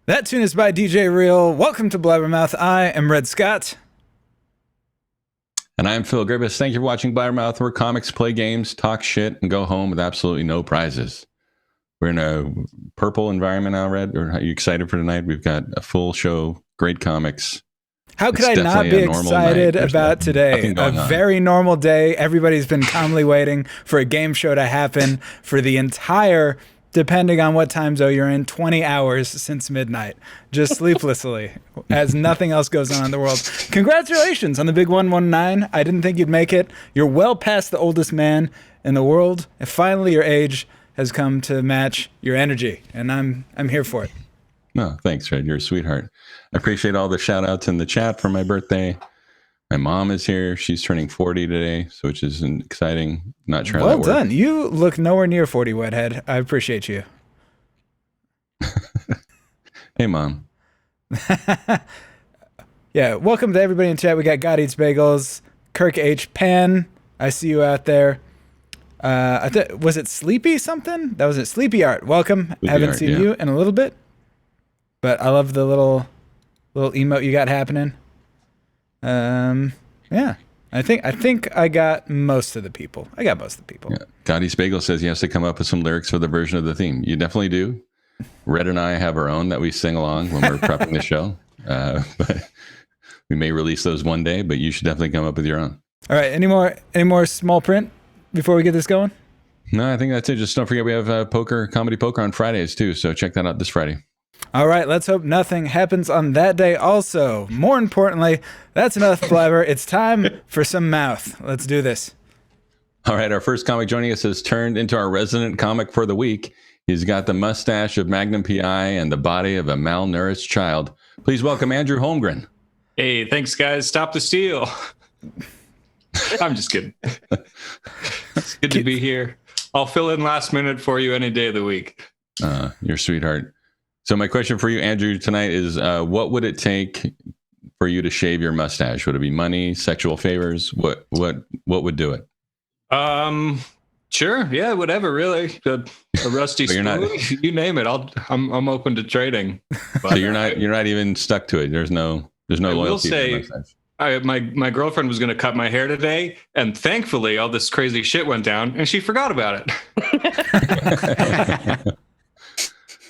That tune is by DJ Real. Welcome to Blabbermouth. I am Red Scott. And I'm Phil Griffiths. Thank you for watching Blabbermouth, where comics, play games, talk shit, and go home with absolutely no prizes. We're in a purple environment now, Red. Are you excited for tonight? We've got a full show, great comics. How could I not be excited about today? A very normal day. Everybody's been calmly waiting for a game show to happen for the entire, depending on what time zone you're in, 20 hours since midnight, just sleeplessly, as nothing else goes on in the world. Congratulations on the big 119. I didn't think you'd make it. You're well past the oldest man in the world. And finally, your age has come to match your energy, and I'm here for it. No, thanks, Red. You're a sweetheart. I appreciate all the shout outs in the chat for my birthday. My mom is here. She's turning 40 today, so which is exciting. Not sure how that works. Well done. You look nowhere near 40, Wedhead. I appreciate you. Hey, Mom. Yeah, welcome to everybody in chat. We got God Eats Bagels, Kirk H. Pan. I see you out there. Was it Sleepy something? That was it. Sleepy Art. Welcome. Sleepy Haven't Art, seen yeah. you in a little bit, but I love the little emote you got happening. Yeah. I think I got most of the people. Yeah. Gotti Bagel says he has to come up with some lyrics for the version of the theme. You definitely do. Red and I have our own that we sing along when we're prepping the show. But we may release those one day, but you should definitely come up with your own. All right. Any more small print before we get this going? No, I think that's it. Just don't forget we have comedy poker on Fridays too. So check that out this Friday. All right, let's hope nothing happens on that day also. More importantly, that's enough blabber. It's time for some mouth. Let's do this. All right, our first comic joining us has turned into our resident comic for the week. He's got the mustache of Magnum PI and the body of a malnourished child. Please welcome Andrew Holmgren. Hey, thanks, guys. Stop the steal. I'm just kidding. It's good to be here. I'll fill in last minute for you any day of the week. You're a sweetheart. So my question for you, Andrew, tonight is, what would it take for you to shave your mustache? Would it be money, sexual favors? What would do it? Sure. Yeah, whatever, really. A rusty spoon, you name it. I'm open to trading. But so you're not even stuck to it. There's no loyalty. I will say, my girlfriend was going to cut my hair today, and thankfully all this crazy shit went down, and she forgot about it.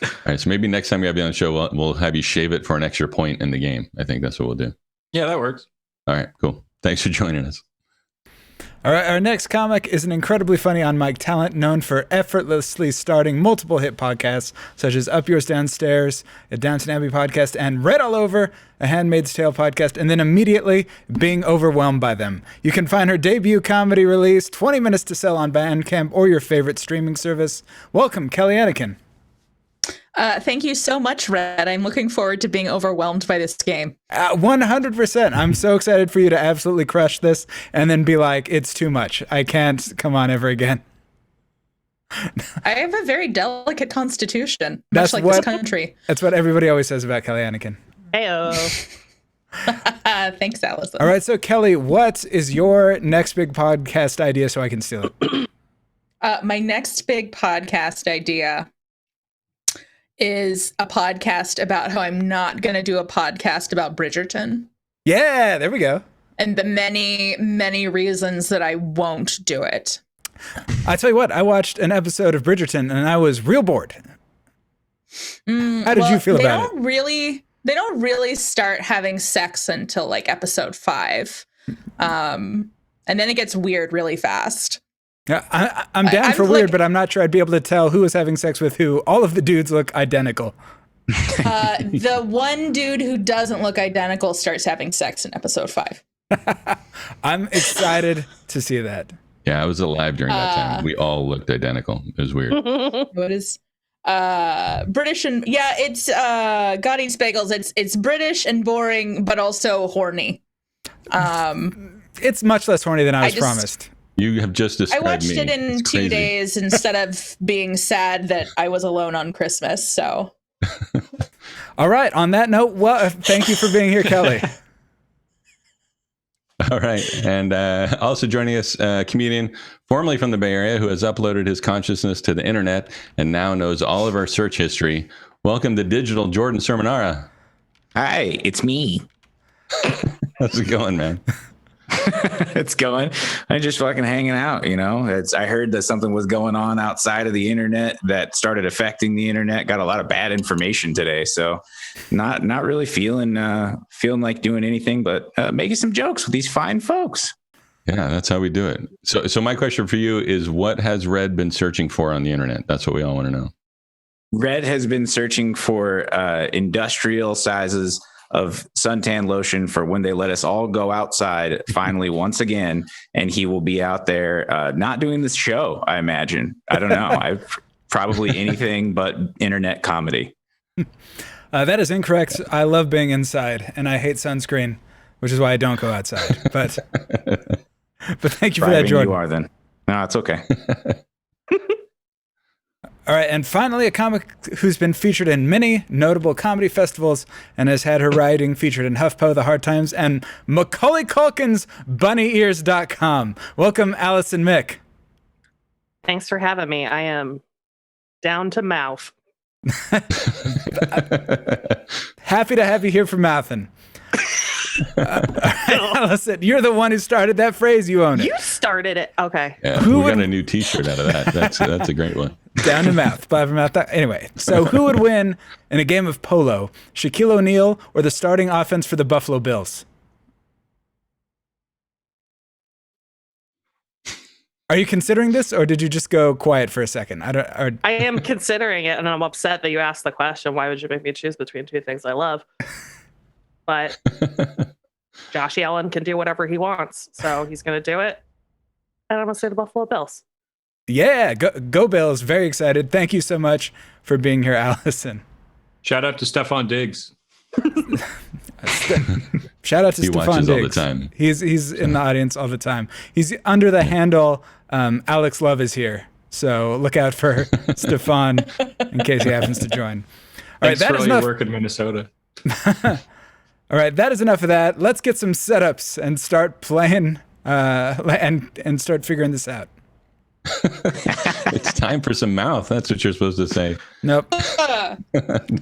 All right, so maybe next time we have you on the show, we'll have you shave it for an extra point in the game. I think that's what we'll do. Yeah, that works. All right, cool. Thanks for joining us. All right, our next comic is an incredibly funny on-mic talent known for effortlessly starting multiple hit podcasts, such as Up Yours Downstairs, a Downton Abbey podcast, and Read All Over, a Handmaid's Tale podcast, and then immediately being overwhelmed by them. You can find her debut comedy release, 20 Minutes to Sell on Bandcamp or your favorite streaming service. Welcome, Kelly Anneken. Thank you so much, Red. I'm looking forward to being overwhelmed by this game. 100%. I'm so excited for you to absolutely crush this and then be like, it's too much. I can't come on ever again. I have a very delicate constitution, much like this country. That's what everybody always says about Kelly Anneken. Heyo. Thanks, Allison. All right, so Kelly, what is your next big podcast idea so I can steal it? My next big podcast idea is a podcast about how I'm not going to do a podcast about Bridgerton. Yeah, there we go. And the many, many reasons that I won't do it. I tell you what, I watched an episode of Bridgerton and I was real bored. How did you feel about it? They don't really start having sex until like episode 5. And then it gets weird really fast. Yeah, I'm down for weird, but I'm not sure I'd be able to tell who was having sex with who. All of the dudes look identical. The one dude who doesn't look identical starts having sex in episode 5. I'm excited to see that. Yeah, I was alive during that time. We all looked identical. It was weird. What is British and it's God Eats Bagels. It's British and boring, but also horny. It's much less horny than I was promised. You have just described me. I watched it in 2 days instead of being sad that I was alone on Christmas. So, all right. On that note, well, thank you for being here, Kelly. All right. And also joining us, a comedian formerly from the Bay Area who has uploaded his consciousness to the internet and now knows all of our search history. Welcome to Digital Jordan Cerminara. Hi, it's me. How's it going, man? It's going. I'm just fucking hanging out, you know. I heard that something was going on outside of the internet that started affecting the internet. Got a lot of bad information today, so not really feeling like doing anything but making some jokes with these fine folks. Yeah, that's how we do it. So my question for you is, what has Red been searching for on the internet? That's what we all want to know. Red has been searching for industrial sizes of suntan lotion for when they let us all go outside finally once again, and he will be out there not doing this show, I imagine. I don't know. Probably anything but internet comedy. That is incorrect. I love being inside, and I hate sunscreen, which is why I don't go outside. But thank you for that, Jordan. You are then. No, it's okay. All right, and finally, a comic who's been featured in many notable comedy festivals and has had her writing featured in HuffPo, The Hard Times, and Macaulay Culkin's BunnyEars.com. Welcome, Allison Mick. Thanks for having me. I am down to mouth. Happy to have you here for Mouthin'. Allison, you're the one who started that phrase. You own it. You started it. Okay. Yeah, we got a new T-shirt out of that. That's a great one. Down to mouth, blabbermouth. Anyway, so who would win in a game of polo, Shaquille O'Neal or the starting offense for the Buffalo Bills? Are you considering this, or did you just go quiet for a second? I am considering it, and I'm upset that you asked the question. Why would you make me choose between two things I love? But Josh Allen can do whatever he wants, so he's going to do it. And I'm going to say the Buffalo Bills. Yeah, go Bills. Very excited. Thank you so much for being here, Allison. Shout out to Stephon Diggs. Shout out to Stephon Diggs. He watches all the time. He's in the audience all the time. He's under the handle Alex Love is here. So look out for Stephon in case he happens to join. All right, Thanks for all your work in Minnesota. All right, that is enough of that. Let's get some setups and start playing and start figuring this out. It's time for some mouth. That's what you're supposed to say. Nope.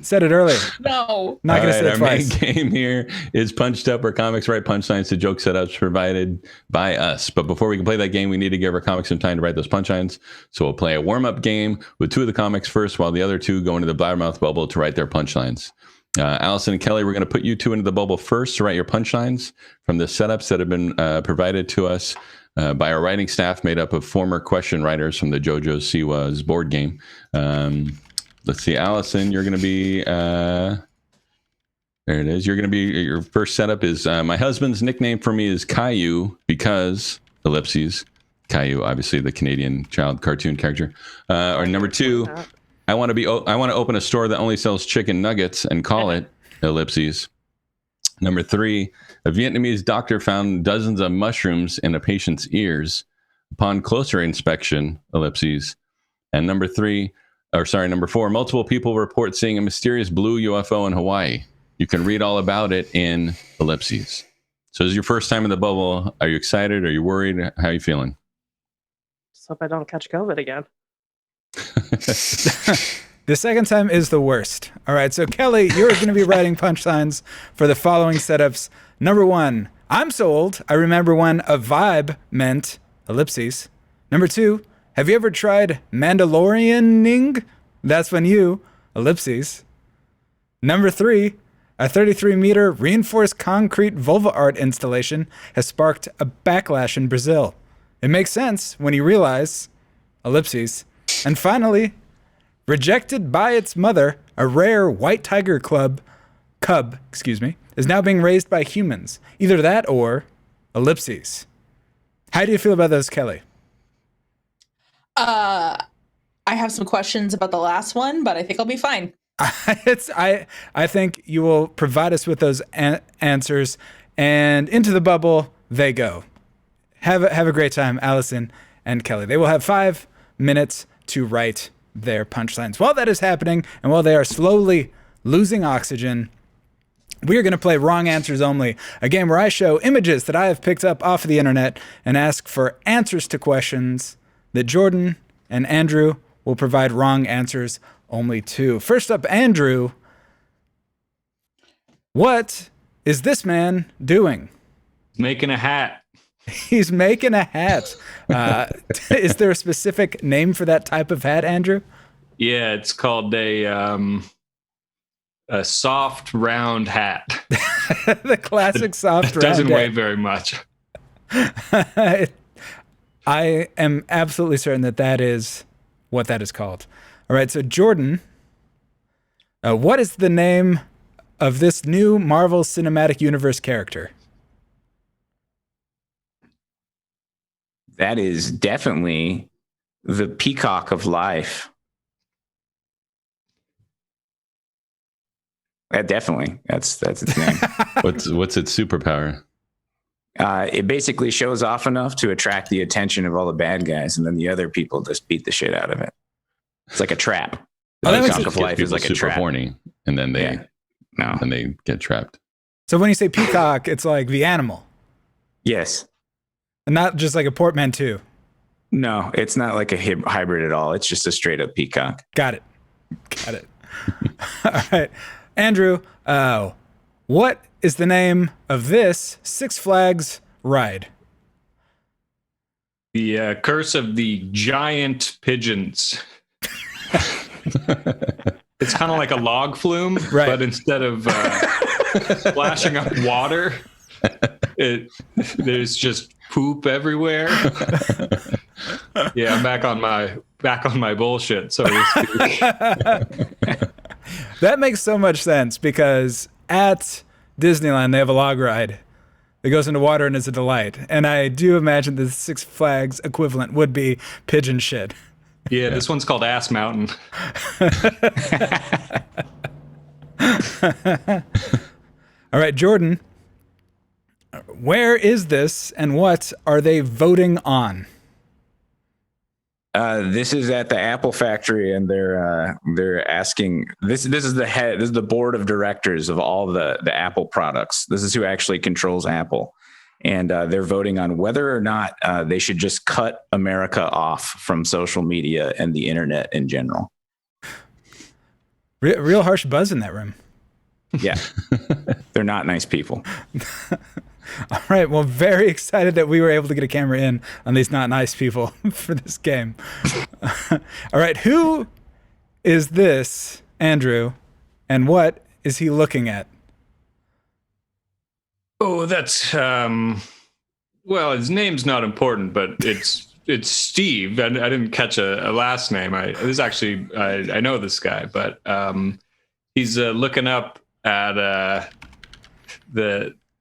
Said it earlier. No. Not going to say it twice. Our main game here is Punched Up, where comics write punchlines to joke setups provided by us. But before we can play that game, we need to give our comics some time to write those punchlines. So we'll play a warm-up game with two of the comics first, while the other two go into the Blabbermouth bubble to write their punchlines. Allison and Kelly, we're going to put you two into the bubble first to write your punchlines from the setups that have been provided to us by our writing staff, made up of former question writers from the JoJo Siwa's board game. Let's see, Allison, you're going to be there it is. You're going to be, your first setup is my husband's nickname for me is Caillou because ellipses. Caillou, obviously the Canadian child cartoon character. Or number two, I want to open a store that only sells chicken nuggets and call it ellipses. Number three, a Vietnamese doctor found dozens of mushrooms in a patient's ears. Upon closer inspection, ellipses. And number four, multiple people report seeing a mysterious blue UFO in Hawaii. You can read all about it in ellipses. So this is your first time in the bubble. Are you excited? Are you worried? How are you feeling? Just hope I don't catch COVID again. The second time is the worst. All right, so Kelly, you're going to be writing punchlines for the following setups. Number one, I'm so old, I remember when a vibe meant ellipses. Number two, have you ever tried Mandalorianing? That's when you, ellipses. Number three, a 33-meter reinforced concrete vulva art installation has sparked a backlash in Brazil. It makes sense when you realize, ellipses. And finally, rejected by its mother, a rare white tiger cub, is now being raised by humans. Either that or ellipses. How do you feel about those, Kelly? I have some questions about the last one, but I think I'll be fine. I think you will provide us with those answers, and into the bubble they go. Have a great time, Allison and Kelly. They will have 5 minutes to write their punchlines. While that is happening, and while they are slowly losing oxygen, we are going to play Wrong Answers Only, a game where I show images that I have picked up off of the internet and ask for answers to questions that Jordan and Andrew will provide wrong answers Only 2. First up, Andrew. What is this man doing? Making a hat. He's making a hat. Is there a specific name for that type of hat, Andrew? Yeah, it's called a soft round hat. The classic soft round Doesn't hat. weigh very much. I am absolutely certain that is what that is called. All right, so Jordan, what is the name of this new Marvel Cinematic Universe character? That is definitely the Peacock of Life. Definitely. That's its name. What's its superpower? It basically shows off enough to attract the attention of all the bad guys, and then the other people just beat the shit out of it. It's like a trap. The Peacock of Life is like a super trap. Horny, and then they get trapped. So when you say peacock, it's like the animal, Yes. and not just like a portmanteau. No, it's not like a hybrid at all. It's just a straight up peacock. Got it. All right, Andrew. What is the name of this Six Flags ride? The Curse of the Giant Pigeons. It's kind of like a log flume, right, but instead of splashing up water, there's just poop everywhere. Yeah, I'm back on my bullshit, so to speak. That makes so much sense because at Disneyland they have a log ride that goes into water and is a delight, and I do imagine the Six Flags equivalent would be pigeon shit. Yeah, this one's called Ass Mountain. All right, Jordan, where is this and what are they voting on? This is at the Apple factory, and they're asking. This is the head. This is the board of directors of all the Apple products. This is who actually controls Apple, and they're voting on whether or not they should just cut America off from social media and the internet in general. Real harsh buzz in that room. Yeah, they're not nice people. All right. Well, very excited that we were able to get a camera in on these not nice people for this game. All right. Who is this, Andrew, and what is he looking at? Oh, that's well, his name's not important, but it's Steve. I didn't catch a last name. I know this guy, but he's looking up at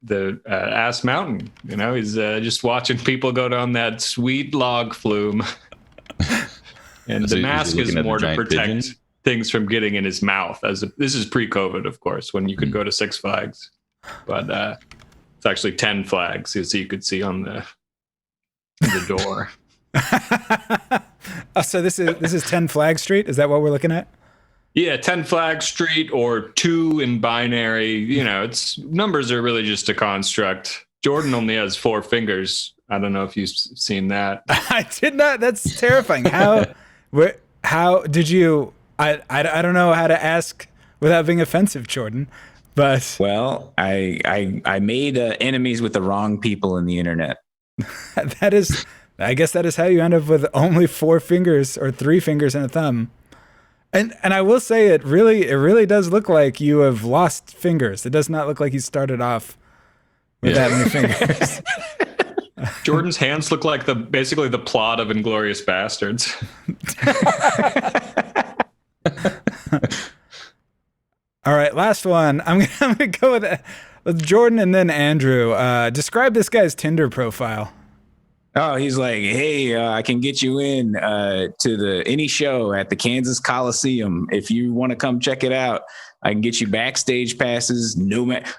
the Ass Mountain. You know, he's just watching people go down that sweet log flume. And the mask is more to protect things from getting in his mouth. This is pre-COVID, of course, when you could go to Six Flags, but it's actually 10 flags, as you could see on the door. So this is 10 Flag Street. Is that what we're looking at? Yeah, 10 Flag Street or 2 in binary. You know, it's numbers are really just a construct. Jordan only has 4 fingers. I don't know if you've seen that. I did not. That's terrifying. How did you? I don't know how to ask without being offensive, Jordan. But well, I made enemies with the wrong people in the internet. That is, I guess that is how you end up with only 4 fingers or 3 fingers and a thumb. And I will say it really does look like you have lost fingers. It does not look like you started off with that many fingers. Jordan's hands look like basically the plot of Inglourious Bastards. All right, last one. I'm gonna go with Jordan and then Andrew. Describe this guy's Tinder profile. Oh, he's like, hey, I can get you in to any show at the Kansas Coliseum. If you want to come check it out, I can get you backstage passes.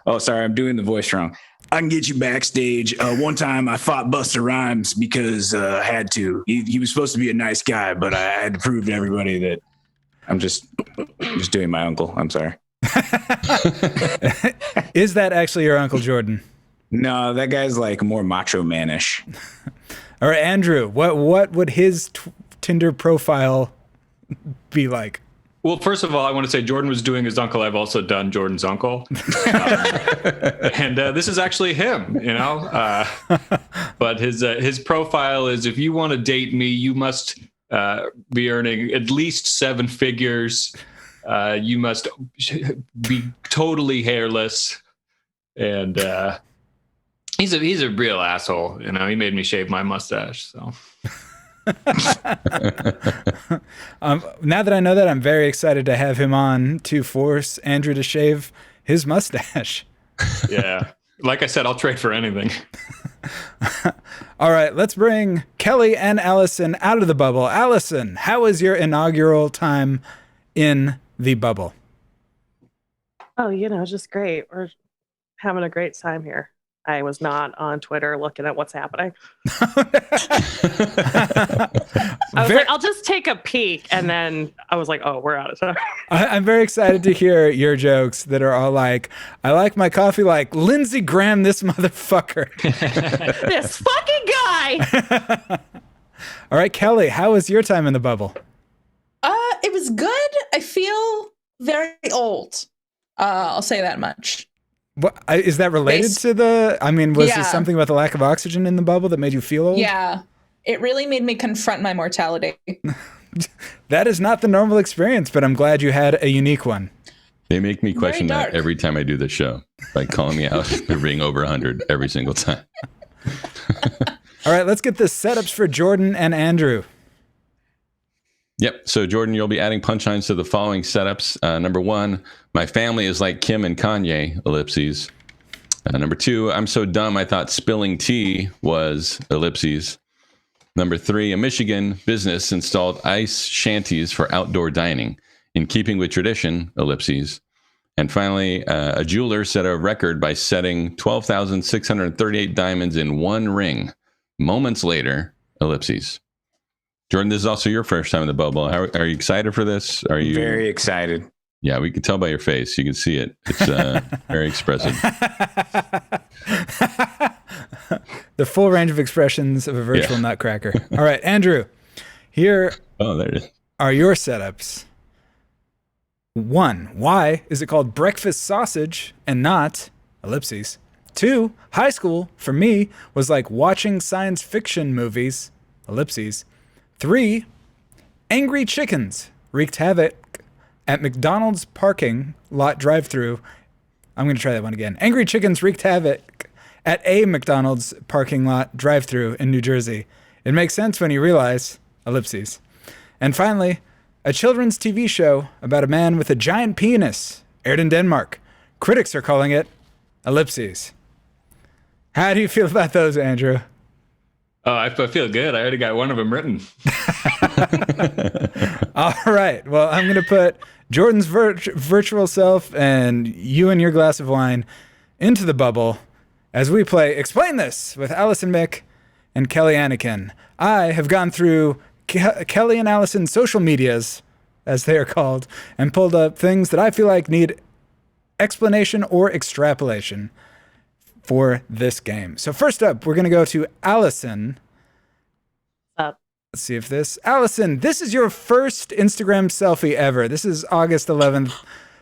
Oh, sorry, I'm doing the voice wrong. I can get you backstage. One time I fought Busta Rhymes because I had to. He was supposed to be a nice guy, but I had to prove to everybody that I'm just doing my uncle. I'm sorry. Is that actually your Uncle Jordan? No, that guy's like more macho manish. All right, Andrew, what would his Tinder profile be like? Well, first of all, I want to say Jordan was doing his uncle. I've also done Jordan's uncle. And this is actually him, but his profile is, if you want to date me, you must be earning at least 7 figures. You must be totally hairless. And he's a real asshole. He made me shave my mustache. So. Now that I know that, I'm very excited to have him on to force Andrew to shave his mustache. Yeah. Like I said, I'll trade for anything. All right, let's bring Kelly and Allison out of the bubble. Allison, how was your inaugural time in the bubble? Oh, just great. We're having a great time here. I was not on Twitter looking at what's happening. I was like, I'll just take a peek. And then I was like, oh, we're out of time. I'm very excited to hear your jokes that are all like, I like my coffee like Lindsey Graham, this motherfucker. This fucking guy. All right, Kelly, how was your time in the bubble? It was good. I feel very old. I'll say that much. What is that related to the? I mean, was there something about the lack of oxygen in the bubble that made you feel old? Yeah, it really made me confront my mortality. That is not the normal experience, but I'm glad you had a unique one. They make me question that every time I do the show, by calling me out for being over 100 every single time. All right, let's get the setups for Jordan and Andrew. Yep. So, Jordan, you'll be adding punchlines to the following setups. Number 1, my family is like Kim and Kanye, ellipses. Number 2, I'm so dumb I thought spilling tea was ellipses. Number 3, a Michigan business installed ice shanties for outdoor dining, in keeping with tradition, ellipses. And finally, a jeweler set a record by setting 12,638 diamonds in one ring. Moments later, ellipses. Jordan, this is also your first time in the bubble. Are you excited for this? Are you very excited? Yeah, we can tell by your face. You can see it. It's very expressive. The full range of expressions of a virtual nutcracker. All right, Andrew, here there it is. Are your setups. 1, why is it called breakfast sausage and not ellipses? 2, high school for me was like watching science fiction movies, ellipses. 3, angry chickens wreaked havoc at McDonald's parking lot drive-thru. I'm going to try that one again. Angry chickens wreaked havoc at a McDonald's parking lot drive-thru in New Jersey. It makes sense when you realize, ellipses. And finally, a children's TV show about a man with a giant penis aired in Denmark. Critics are calling it ellipses. How do you feel about those, Andrew? Oh, I feel good. I already got one of them written. All right. Well, I'm going to put Jordan's virtual self and you and your glass of wine into the bubble as we play Explain This with Allison Mick and Kelly Anneken. I have gone through Kelly and Allison's social medias, as they are called, and pulled up things that I feel like need explanation or extrapolation for this game. So first up, we're going to go to Allison. Let's see if Allison, this is your first Instagram selfie ever. This is August 11th,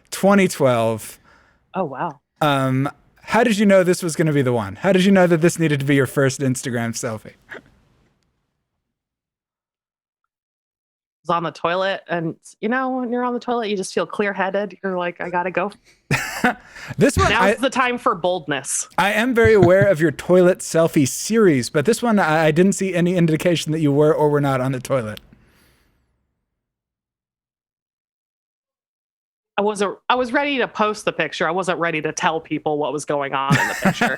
2012. Oh, wow. How did you know this was going to be the one? How did you know that this needed to be your first Instagram selfie? Was on the toilet, and when you're on the toilet, you just feel clear-headed. You're like, I gotta go. This one, now's the time for boldness. I am very aware of your toilet selfie series, but this one I didn't see any indication that you were or were not on the toilet. I was ready to post the picture. I wasn't ready to tell people what was going on in the picture.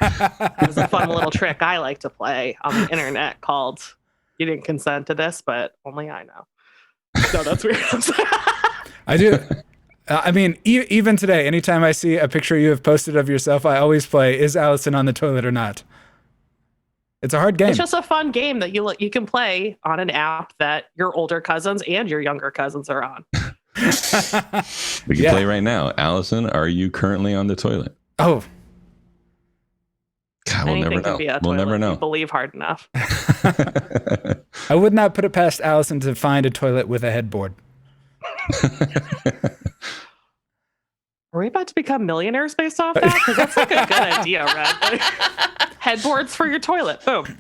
It was a fun little trick I like to play on the internet called "You didn't consent to this, but only I know." No, that's weird. I do. I mean, even today, anytime I see a picture you have posted of yourself, I always play, is Allison on the toilet or not? It's a hard game. It's just a fun game that you can play on an app that your older cousins and your younger cousins are on. We can play right now. Allison, are you currently on the toilet? Oh. God, we'll never know. We'll never know. Believe hard enough. I would not put it past Allison to find a toilet with a headboard. Are we about to become millionaires based off that? Because that's like a good idea, Red. Headboards for your toilet. Boom.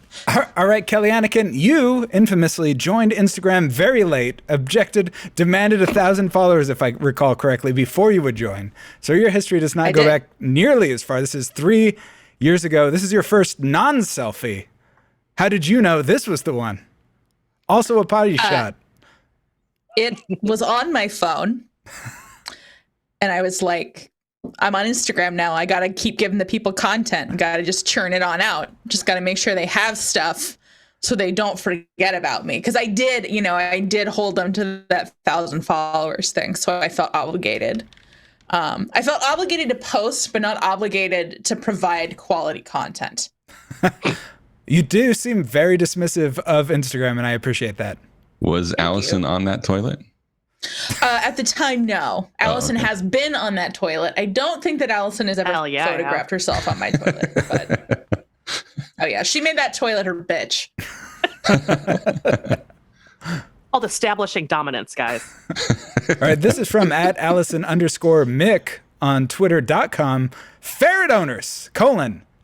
All right, Kelly Anneken, you infamously joined Instagram very late, objected, demanded 1,000 followers, if I recall correctly, before you would join. So your history does not go back nearly as far. This is 3 years ago. This is your first non-selfie. How did you know this was the one? Also a potty shot. It was on my phone. And I was like, I'm on Instagram now. I got to keep giving the people content. Got to just churn it on out. Just got to make sure they have stuff so they don't forget about me. Because I did hold them to that 1,000 followers thing. So I felt obligated. I felt obligated to post, but not obligated to provide quality content. You do seem very dismissive of Instagram, and I appreciate that. Was Allison on that toilet? At the time, no. Allison has been on that toilet. I don't think that Allison has ever photographed herself on my toilet. But oh yeah, she made that toilet her bitch. Called establishing dominance, guys. All right, this is from @Allison_Mick on Twitter.com. Ferret owners,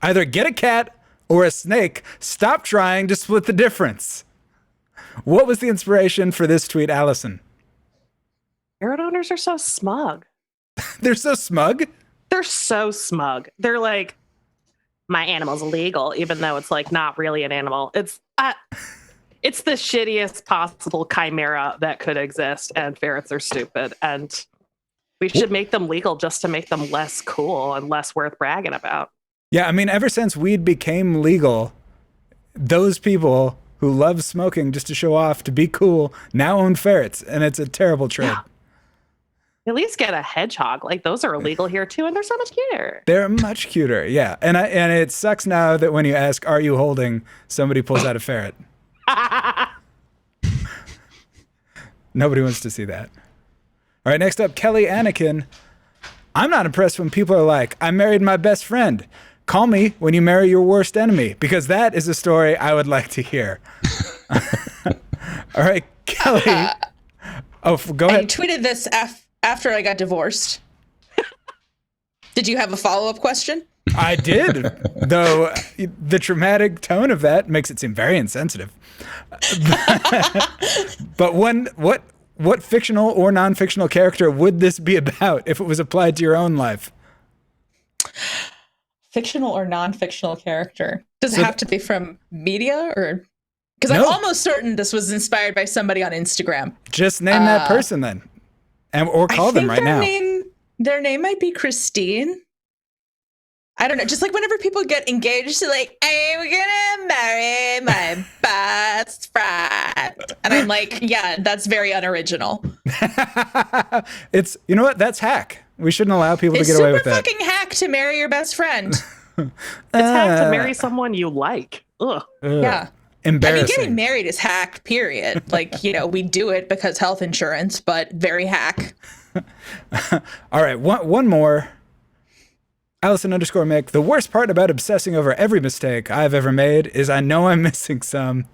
either get a cat or a snake. Stop trying to split the difference. What was the inspiration for this tweet, Allison? Ferret owners are so smug. They're so smug? They're so smug. They're like, my animal's illegal, even though it's like not really an animal. It's the shittiest possible chimera that could exist, and ferrets are stupid. And we should make them legal just to make them less cool and less worth bragging about. Yeah, I mean, ever since weed became legal, those people who love smoking just to show off, to be cool, now own ferrets, and it's a terrible trade. Yeah. At least get a hedgehog. Like, those are illegal here too, and they're so much cuter. They're much cuter, yeah. And it sucks now that when you ask, "Are you holding?" somebody pulls out a ferret. Nobody wants to see that. All right, next up, Kelly Anneken. I'm not impressed when people are like, "I married my best friend." Call me when you marry your worst enemy, because that is a story I would like to hear. All right, Kelly. Go ahead. I tweeted this after I got divorced. Did you have a follow-up question? I did, though the dramatic tone of that makes it seem very insensitive. But what fictional or non-fictional character would this be about if it was applied to your own life? Fictional or non-fictional character? Does it have to be from media, or? Because I'm almost certain this was inspired by somebody on Instagram. Just name that person then, or call them right now. Their name might be Christine. I don't know. Just like whenever people get engaged, they're like, "I'm gonna marry my best friend," and I'm like, "Yeah, that's very unoriginal." You know what? That's hack. We shouldn't allow people to get away with that. It's super fucking hack to marry your best friend. It's hack to marry someone you like. Ugh. Yeah. Embarrassing. I mean, getting married is hack, period. Like, we do it because health insurance, but very hack. All right, one more. Allison_Mick. The worst part about obsessing over every mistake I've ever made is I know I'm missing some.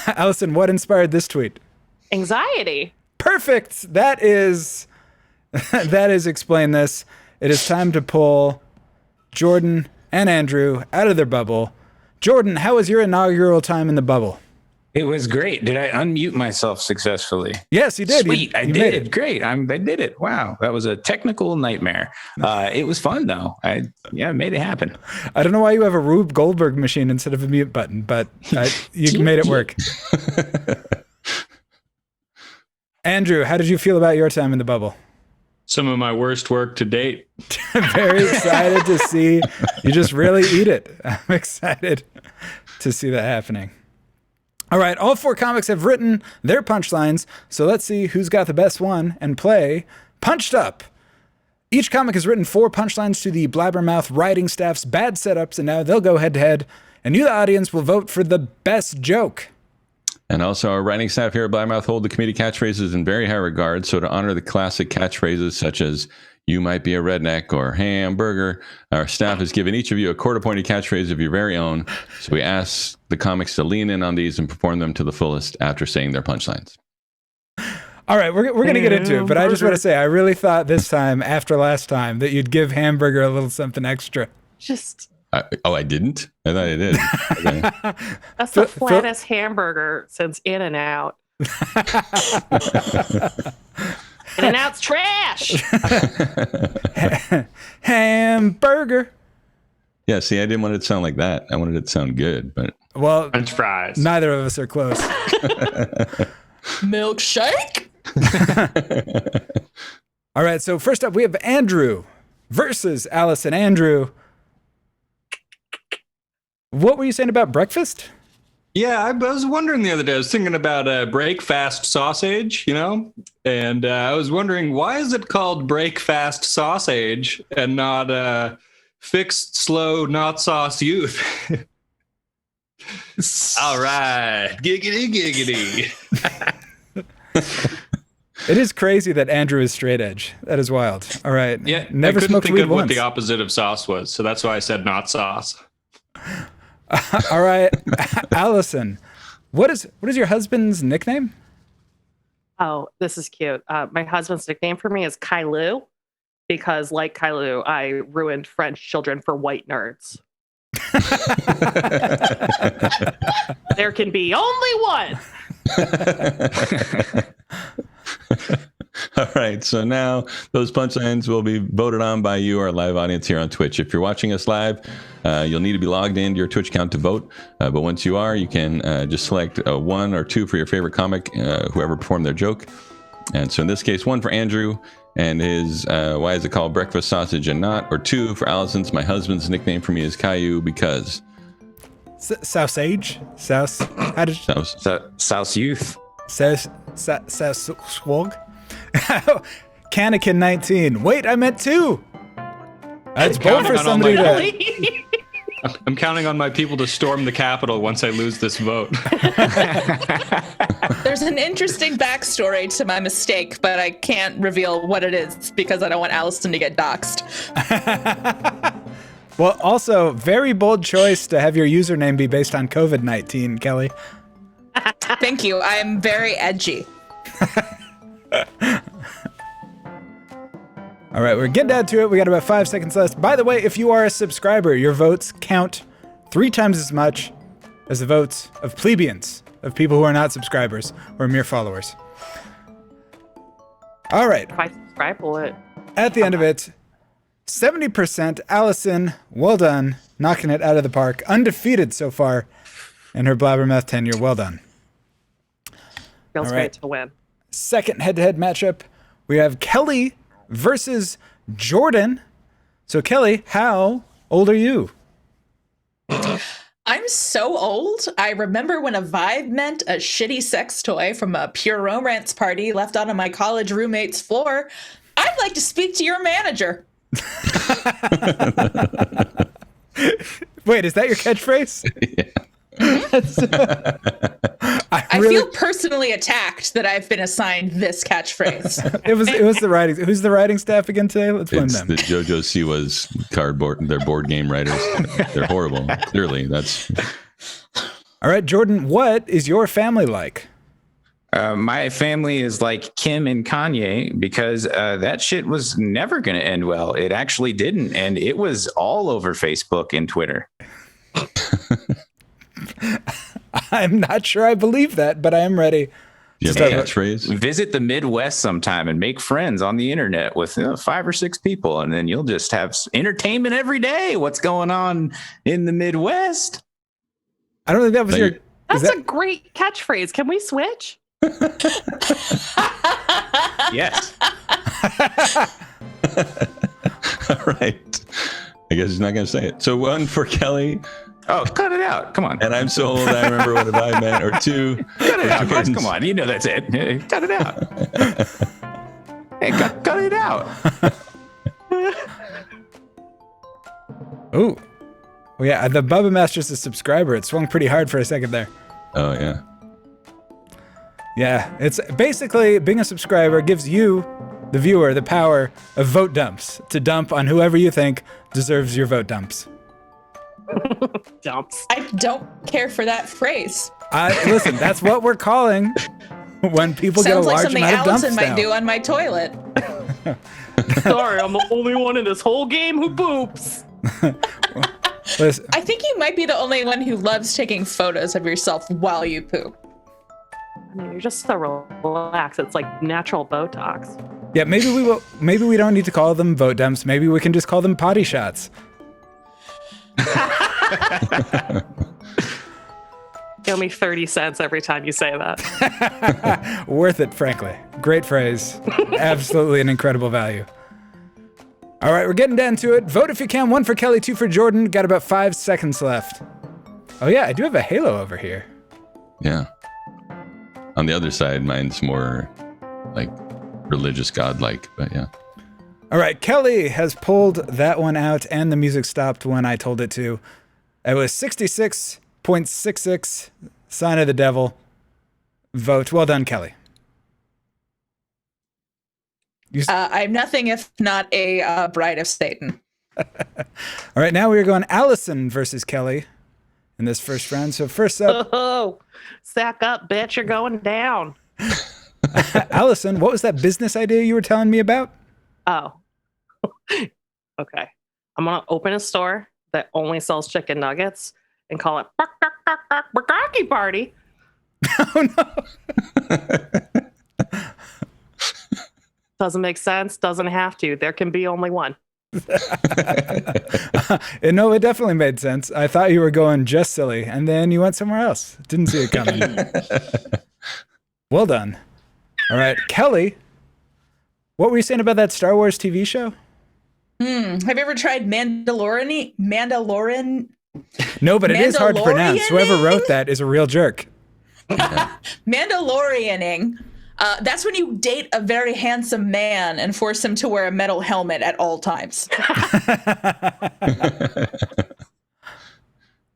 Allison, what inspired this tweet? Anxiety. Perfect. That is explain this. It is time to pull Jordan and Andrew out of their bubble. Jordan, how was your inaugural time in the bubble? It was great. Did I unmute myself successfully? Yes, you did. Sweet, you did. Made it. Great. I did it. Wow, that was a technical nightmare. It was fun though. I made it happen. I don't know why you have a Rube Goldberg machine instead of a mute button, but you made it work. Andrew, how did you feel about your time in the bubble? Some of my worst work to date. Very excited to see you just really eat it. I'm excited to see that happening. All right, all 4 comics have written their punchlines, so let's see who's got the best one and play Punched Up. Each comic has written 4 punchlines to the Blabbermouth writing staff's bad setups, and now they'll go head-to-head, and you, the audience, will vote for the best joke. And also, our writing staff here at Blabbermouth hold the comedic catchphrases in very high regard. So to honor the classic catchphrases such as "you might be a redneck" or "hamburger," our staff has given each of you a court-appointed catchphrase of your very own. So we ask the comics to lean in on these and perform them to the fullest after saying their punchlines. All right, we're going to get into it, but I just want to say I really thought this time, after last time, that you'd give hamburger a little something extra. Just. I didn't? I thought I did. Okay. That's the flattest hamburger since In-N-Out. In-N-Out's trash. Hamburger. Yeah, see, I didn't want it to sound like that. I wanted it to sound good, but well, French fries. Neither of us are close. Milkshake. All right, so first up we have Andrew versus Allison. Andrew, what were you saying about breakfast? Yeah, I was wondering the other day. I was thinking about breakfast sausage, and I was wondering, why is it called breakfast sausage and not fixed, slow, not sauce youth? All right, giggity, giggity. It is crazy that Andrew is straight edge. That is wild. All right. Yeah, never I couldn't smoked think weed of once. what the opposite of sauce was, so that's why I said not sauce. All right, Allison, what is your husband's nickname? Oh, this is cute. My husband's nickname for me is Kailu, because like Kailu, I ruined French children for white nerds. There can be only one. All right, so now those punchlines will be voted on by you, our live audience here on Twitch. If you're watching us live, you'll need to be logged into your Twitch account to vote. But once you are, you can just select 1 or 2 for your favorite comic, whoever performed their joke. And so in this case, 1 for Andrew and his why is it called breakfast sausage and not, or 2 for Allison's my husband's nickname for me is Caillou because Sausage? Souse? How did South Youth. Swog? Anneken 19. Wait, I meant 2. It's bold for somebody to... I'm counting on my people to storm the Capitol once I lose this vote. There's an interesting backstory to my mistake, but I can't reveal what it is because I don't want Allison to get doxxed. Well, also, very bold choice to have your username be based on COVID-19, Kelly. Thank you. I'm very edgy. All right, we're getting down to it. We got about 5 seconds left. By the way, if you are a subscriber, your votes count 3 times as much as the votes of plebeians, of people who are not subscribers or mere followers. All right. If I subscribe, will it? At the end of it, 70% Allison, well done, knocking it out of the park. Undefeated so far in her Blabbermouth tenure. Well done. Feels great to win. Second head-to-head matchup, we have Kelly versus Jordan. So Kelly, how old are you? I'm so old. I remember when a vibe meant a shitty sex toy from a pure romance party left on my college roommate's floor. I'd like to speak to your manager. Wait, is that your catchphrase? yeah. I feel personally attacked that I've been assigned this catchphrase. It was the writing. Who's the writing staff again today? Let's blame them. The JoJo Siwa's cardboard. They're board game writers. They're horrible. Clearly, that's. All right, Jordan. What is your family like? My family is like Kim and Kanye because that shit was never going to end well. It actually didn't, and it was all over Facebook and Twitter. I'm not sure I believe that, but I am ready. You have a catchphrase? Visit the Midwest sometime and make friends on the internet with 5 or 6 people, and then you'll just have entertainment every day. What's going on in the Midwest? I don't think that was your... That's a great catchphrase. Can we switch? Yes. All right. I guess he's not going to say it. So 1 for Kelly. Oh, cut it out. Come on. And I'm so old, I remember what I meant. Or 2. Cut it out, guys. Come on. You know that's it. Cut it out. Hey, cut it out. Ooh. Well, yeah, the Bubba Master's a subscriber. It swung pretty hard for a second there. Oh, yeah. Yeah, it's basically being a subscriber gives you, the viewer, the power of vote dumps to dump on whoever you think deserves your vote dumps. Dumps. I don't care for that phrase. Listen, that's what we're calling when people get a Sounds like large something amount of dump Allison might stout. do on my toilet. Sorry, I'm the only one in this whole game who poops. Listen, I think you might be the only one who loves taking photos of yourself while you poop. I mean, you're just so relaxed. It's like natural Botox. yeah, maybe we don't need to call them vote dumps. Maybe we can just call them potty shots. Give me 30 cents every time you say that. Worth it, frankly. Great phrase. Absolutely an incredible value. All right, we're getting down to it. Vote if you can. 1 for Kelly, 2 for Jordan. Got about 5 seconds left. Oh yeah, I do have a halo over here. Yeah. On the other side, mine's more like religious, godlike, but yeah. All right, Kelly has pulled that one out, and the music stopped when I told it to. It was 66.66, sign of the devil. Vote. Well done, Kelly. I'm nothing if not a bride of Satan. All right, now we're going Allison versus Kelly in this first round. So first up, Oh, sack up, bitch. You're going down. Allison, what was that business idea you were telling me about? Oh. Okay. I'm going to open a store that only sells chicken nuggets and call it Burkaki Party. Oh, no. Doesn't make sense. Doesn't have to. There can be only one. No, it definitely made sense. I thought you were going just silly, and then you went somewhere else. Didn't see it coming. Well done. All right, Kelly, what were you saying about that Star Wars TV show? Have you ever tried Mandalorian? No, but it is hard to pronounce. Whoever wrote that is a real jerk. Mandalorianing. That's when you date a very handsome man and force him to wear a metal helmet at all times. I'd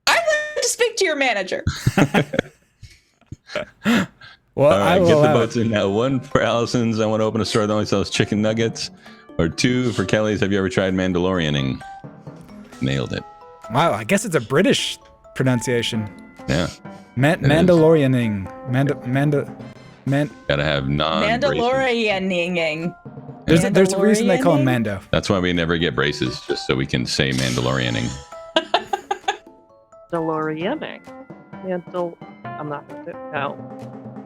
like to speak to your manager. Well, All right, I will get the allow votes it. in now. 1 for Allison's. I want to open a store that only sells chicken nuggets. Or 2 for Kelly's. Have you ever tried Mandalorianing? Nailed it. Wow, I guess it's a British pronunciation. Yeah. Mandalorianing. Gotta have Mandalorianing. There's a reason they call him Mando. That's why we never get braces, just so we can say Mandalorianing. DeLoreaning. I'm not going to no.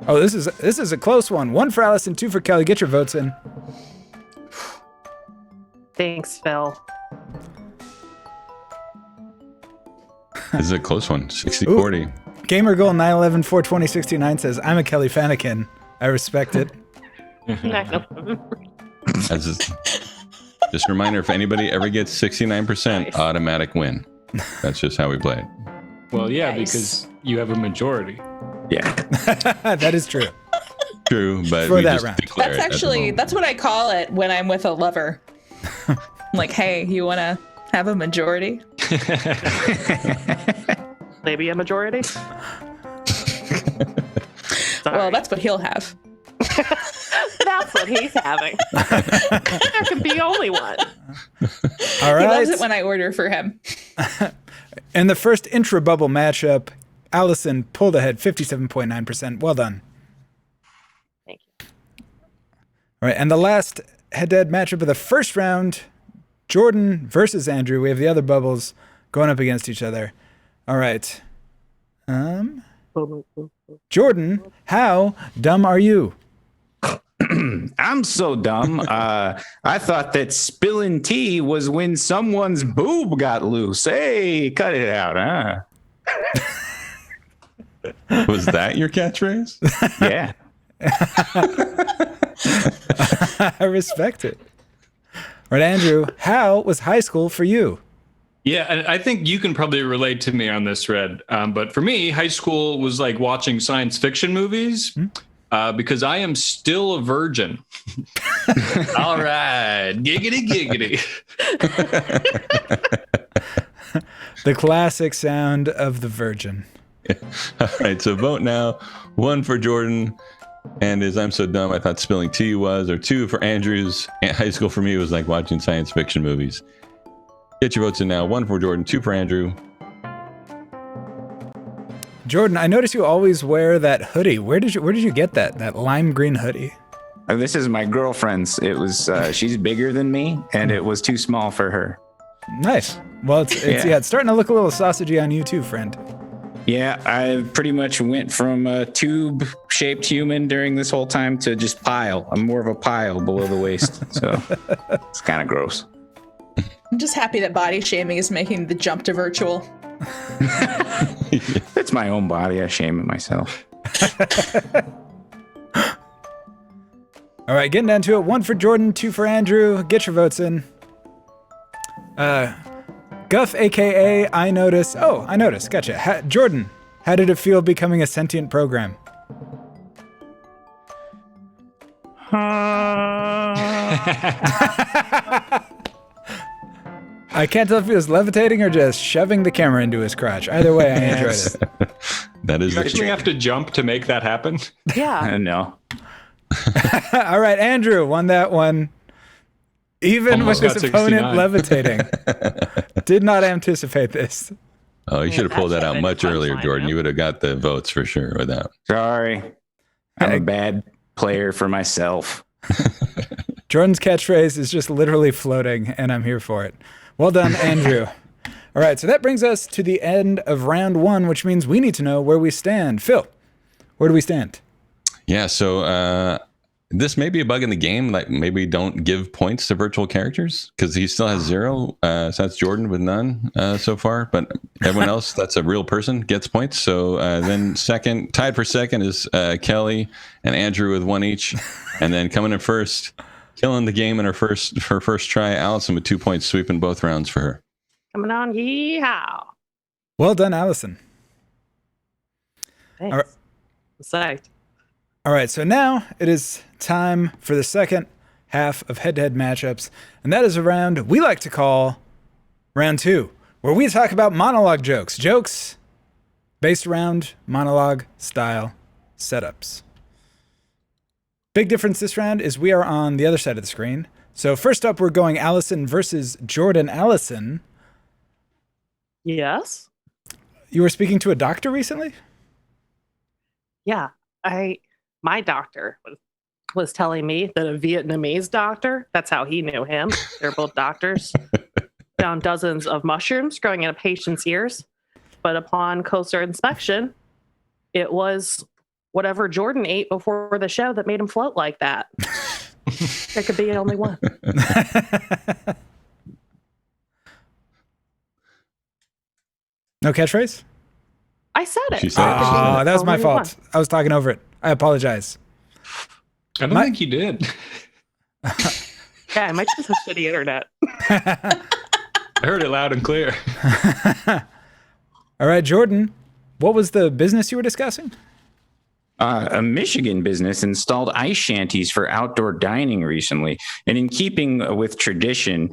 Oh, this is a close one. 1 for Allison, 2 for Kelly. Get your votes in. Thanks, Phil. This is a close one. 60-40. Gamer Goal 911-420-69 says, I'm a Kelly Fanakin. I respect it. Just a reminder, if anybody ever gets 69%, Nice. automatic win. That's just how we play it. Well, yeah, Nice. because you have a majority. Yeah. That is true. True, but For we that just round. declare That's it at the actually, moment. that's what I call it when I'm with a lover. I'm like, hey, you want to have a majority? Maybe a majority? Well, that's what he'll have. That's what he's having. There can be only one. All right. He loves it when I order for him. In the first intra-bubble matchup, Allison pulled ahead 57.9%. Well done. Thank you. All right, and the last head-to-head matchup of the first round, Jordan versus Andrew. We have the other bubbles going up against each other. All right. Jordan, how dumb are you? I'm so dumb. I thought that spilling tea was when someone's boob got loose. Hey, cut it out, huh? Was that your catchphrase? Yeah. I respect it. All right, Andrew, how was high school for you? Yeah, and I think you can probably relate to me on this, Red. But for me, high school was like watching science fiction movies because I am still a virgin. All right, giggity, giggity. The classic sound of the virgin. All right, so vote now. 1 for Jordan, and as I'm so dumb, I thought spilling tea was, or 2 for Andrew's. High school for me was like watching science fiction movies. Get your votes in now. 1 for Jordan, 2 for Andrew. Jordan, I notice you always wear that hoodie. Where did you get that lime green hoodie? This is my girlfriend's. It was she's bigger than me, and it was too small for her. Nice. Well, it's starting to look a little sausagey on you too, friend. Yeah, I pretty much went from a tube-shaped human during this whole time to just pile. I'm more of a pile below the waist, so it's kind of gross. I'm just happy that body shaming is making the jump to virtual. It's my own body. I shame it myself. All right, getting down to it. 1 for Jordan, 2 for Andrew. Get your votes in. Guff, a.k.a. I Notice. Oh, I Notice. Gotcha. Jordan, how did it feel becoming a sentient program? I can't tell if he was levitating or just shoving the camera into his crotch. Either way, I enjoyed it. That is you actually have to jump to make that happen? Yeah. No. All right, Andrew won that one. Even Almost with his got opponent 69. levitating. Did not anticipate this. Oh, you should have pulled that out much earlier, fine, Jordan. yeah. You would have got the votes for sure with that. Sorry. I'm a bad player for myself. Jordan's catchphrase is just literally floating, and I'm here for it. Well done, Andrew. All right, so that brings us to the end of round 1, which means we need to know where we stand. Phil, where do we stand? Yeah, so this may be a bug in the game. Like maybe don't give points to virtual characters because he still has 0. So that's Jordan with none so far. But everyone else that's a real person gets points. So then tied for second is Kelly and Andrew with 1 each. And then coming in first, killing the game in her first try, Allison with 2 points, sweeping both rounds for her. Coming on, yeehaw. Well done, Allison. Thanks. All right. I'm psyched. All right, so now it is time for the second half of head-to-head matchups, and that is a round we like to call round 2, where we talk about monologue jokes based around monologue style setups. Big difference this round is we are on the other side of the screen. So first up, we're going Allison versus Jordan. Allison, Yes. you were speaking to a doctor recently? Yeah. My doctor was telling me that a Vietnamese doctor, that's how he knew him. They're both doctors. Found dozens of mushrooms growing in a patient's ears. But upon closer inspection, it was whatever Jordan ate before the show that made him float like that. There could be only one. No catchphrase? I said it. She said it. Oh, that was my Only fault. one. I was talking over it. I apologize. I don't think you did. Yeah, I might just have shitty internet. I heard it loud and clear. All right, Jordan, what was the business you were discussing? A Michigan business installed ice shanties for outdoor dining recently. And in keeping with tradition,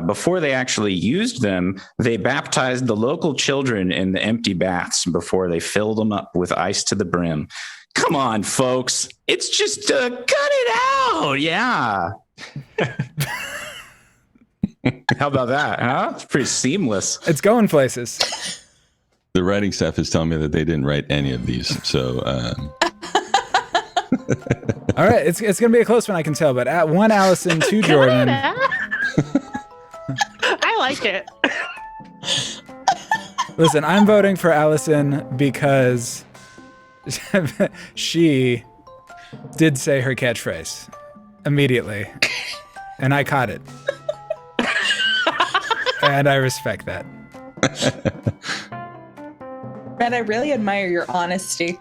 before they actually used them, they baptized the local children in the empty baths before they filled them up with ice to the brim. Come on, folks. It's just cut it out. Yeah. How about that, huh? It's pretty seamless. It's going places. The writing staff is telling me that they didn't write any of these. So All right, it's going to be a close one, I can tell. But at 1 Allison, 2 Jordan. I like it. Listen, I'm voting for Allison because she did say her catchphrase immediately, and I caught it. And I respect that. Red, I really admire your honesty.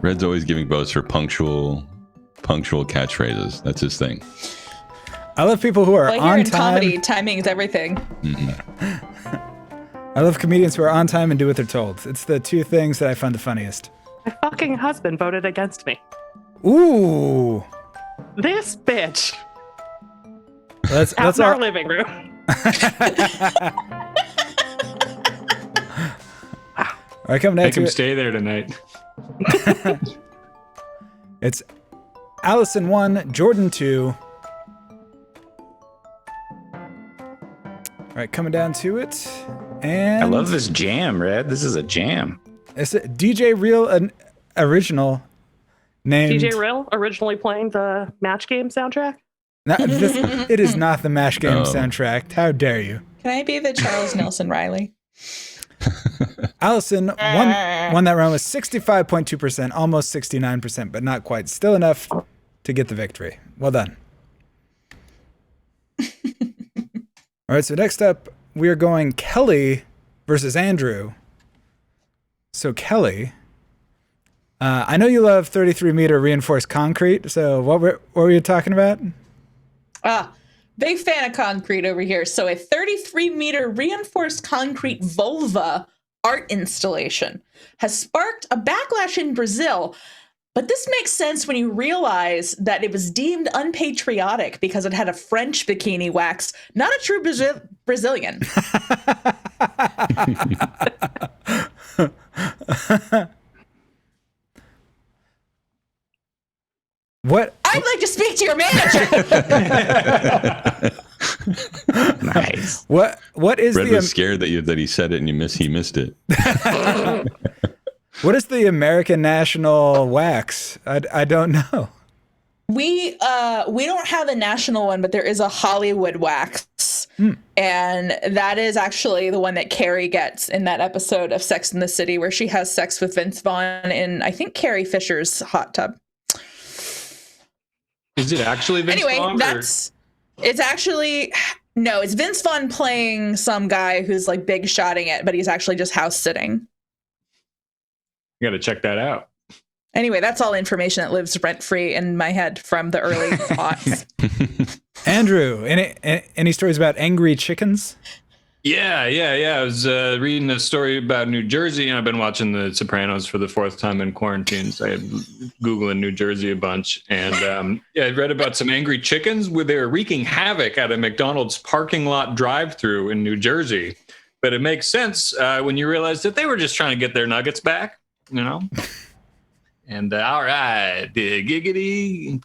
Red's always giving votes for punctual catchphrases. That's his thing. I love people who are Well, here on in time. comedy, timing is everything. I love comedians who are on time and do what they're told. It's the two things that I find the funniest. My fucking husband voted against me. Ooh. This bitch. That's Out in our our living room. All right, coming Make next to him it. stay there tonight. It's Allison 1, Jordan 2. All right, coming down to it. And I love this jam, Red. This is a jam. It's a DJ Real original named... DJ Real originally playing the Match Game soundtrack? It is not the MASH game soundtrack. How dare you? Can I be the Charles Nelson Riley? Allison won that round with 65.2%, almost 69%, but not quite. Still enough to get the victory. Well done. All right, so next up, we are going Kelly versus Andrew. So Kelly, I know you love 33-meter reinforced concrete, so what were you talking about? Big fan of concrete over here. So a 33-meter reinforced concrete vulva art installation has sparked a backlash in Brazil. But this makes sense when you realize that it was deemed unpatriotic because it had a French bikini wax, not a true Brazilian. What? I'd like to speak to your manager. Nice. What is Red the was scared that he said it and he missed it. What is the American national wax? I don't know. We don't have a national one, but there is a Hollywood wax. And that is actually the one that Carrie gets in that episode of Sex and the City where she has sex with Vince Vaughn in, I think, Carrie Fisher's hot tub. Is it actually Vince Vaughn? It's actually, no, it's Vince Vaughn playing some guy who's like big shotting it, but he's actually just house sitting. You got to check that out. Anyway, that's all information that lives rent free in my head from the early aughts. Andrew, any stories about angry chickens? Yeah. I was reading a story about New Jersey, and I've been watching The Sopranos for the fourth time in quarantine. So I had Googling New Jersey a bunch. And I read about some angry chickens where they were wreaking havoc at a McDonald's parking lot drive-through in New Jersey. But it makes sense when you realize that they were just trying to get their nuggets back, you know? And all right, giggity.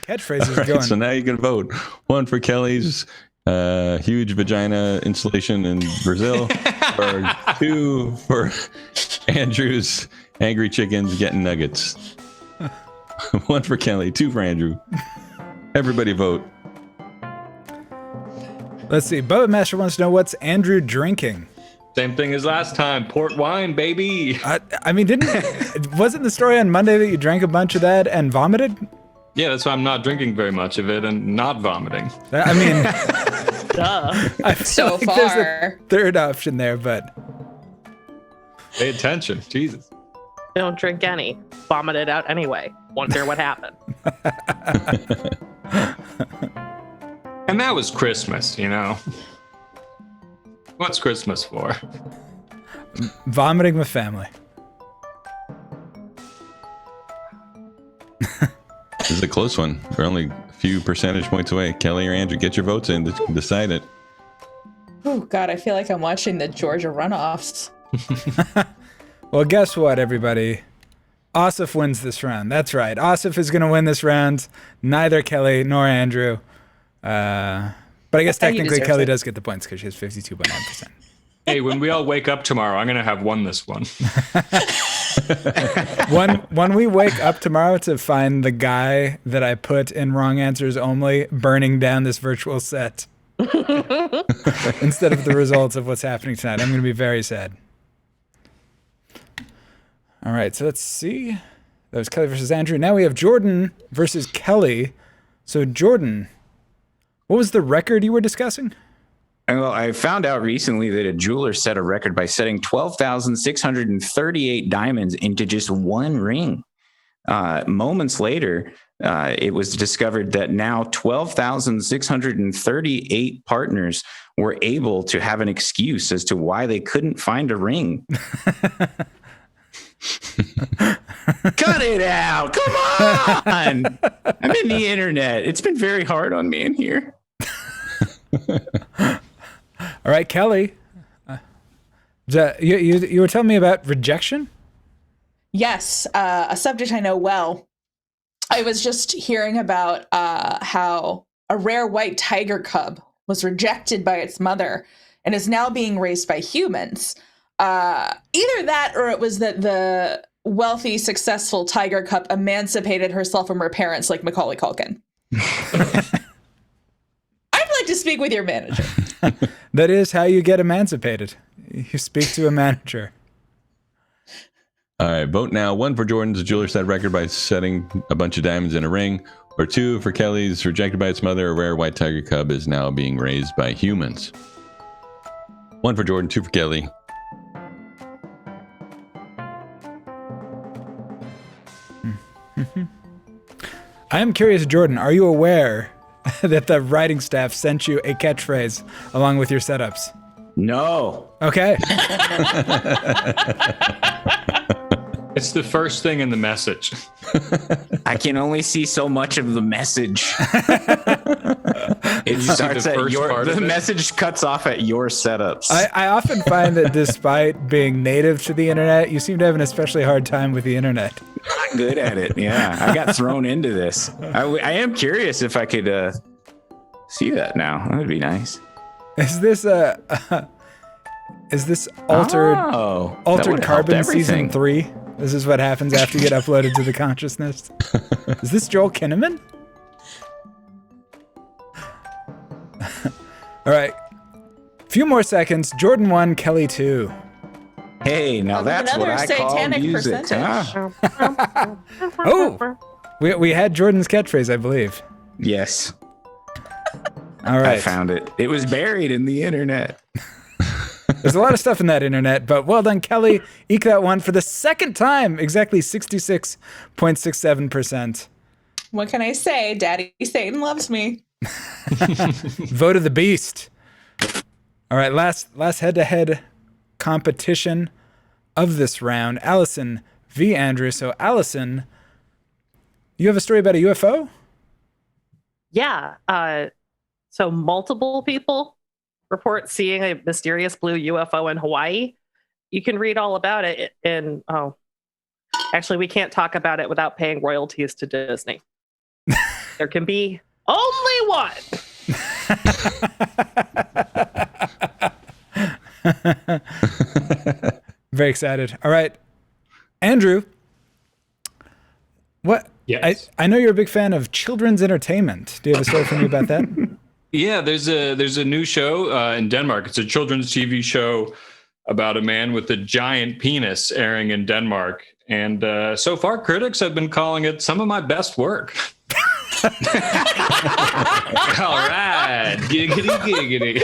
Catchphrases right, going. So now you can vote. 1 for Kelly's huge vagina installation in Brazil, or 2 for Andrew's angry chickens getting nuggets. 1 for Kelly, 2 for Andrew. Everybody vote. Let's see. Bubba Master wants to know, what's Andrew drinking? Same thing as last time. Port wine, baby. I mean, wasn't the story on Monday that you drank a bunch of that and vomited? Yeah, that's why I'm not drinking very much of it and not vomiting. I mean, Duh. I feel So like there's a far. third option there, but Pay attention. Jesus. Don't drink any. Vomit it out anyway. Wonder what happened. And that was Christmas, you know? What's Christmas for? vomiting with family. This is a close one. We're only a few percentage points away. Kelly or Andrew, get your votes in to decide it. Oh, God, I feel like I'm watching the Georgia runoffs. Well, guess what, everybody? Asif wins this round. That's right. Asif is going to win this round. Neither Kelly nor Andrew. But I guess technically Kelly does get the points because she has 52.9%. Hey, when we all wake up tomorrow, I'm going to have won this one. When we wake up tomorrow to find the guy that I put in wrong answers only burning down this virtual set instead of the results of what's happening tonight, I'm going to be very sad. All right, so let's see. That was Kelly versus Andrew. Now we have Jordan versus Kelly. So Jordan, what was the record you were discussing? Well, I found out recently that a jeweler set a record by setting 12,638 diamonds into just one ring. Moments later, it was discovered that now 12,638 partners were able to have an excuse as to why they couldn't find a ring. Cut it out. Come on. I'm in the internet. It's been very hard on me in here. All right, Kelly. You were telling me about rejection? Yes, a subject I know well. I was just hearing about how a rare white tiger cub was rejected by its mother and is now being raised by humans. Either that or it was that the wealthy, successful tiger cub emancipated herself from her parents like Macaulay Culkin. I'd like to speak with your manager. That is how you get emancipated. You speak to a manager. All right, vote now. 1 for Jordan's jeweler set record by setting a bunch of diamonds in a ring, or 2 for Kelly's rejected by its mother, a rare white tiger cub is now being raised by humans. 1 for Jordan, 2 for Kelly. I am curious, Jordan, are you aware that the writing staff sent you a catchphrase along with your setups? No. Okay. It's the first thing in the message. I can only see so much of the message. It starts at the message cuts off at your setups. I often find that despite being native to the internet, you seem to have an especially hard time with the internet. Not good at it. Yeah, I got thrown into this. I am curious if I could see that now. That would be nice. Is this altered carbon season 3? This is what happens after you get uploaded to the consciousness. Is this Joel Kinnaman? All right. Few more seconds. Jordan 1, Kelly 2. Hey, now that's what I call music. Huh? Oh, we had Jordan's catchphrase, I believe. Yes. All right. I found it. It was buried in the internet. There's a lot of stuff in that internet, but well done, Kelly. Eke that one for the second time. Exactly 66.67%. What can I say? Daddy Satan loves me. Vote of the beast. All right, last head-to-head competition of this round. Allison v. Andrew. So, Allison, you have a story about a UFO? Yeah. So multiple people report seeing a mysterious blue UFO in Hawaii. You can read all about it in, actually, we can't talk about it without paying royalties to Disney. There can be only one. Very excited. All right. Andrew, what? Yes. I know you're a big fan of children's entertainment. Do you have a story for me about that? Yeah, there's a new show in Denmark. It's a children's TV show about a man with a giant penis airing in Denmark. And so far, critics have been calling it some of my best work. All right. Giggity, giggity.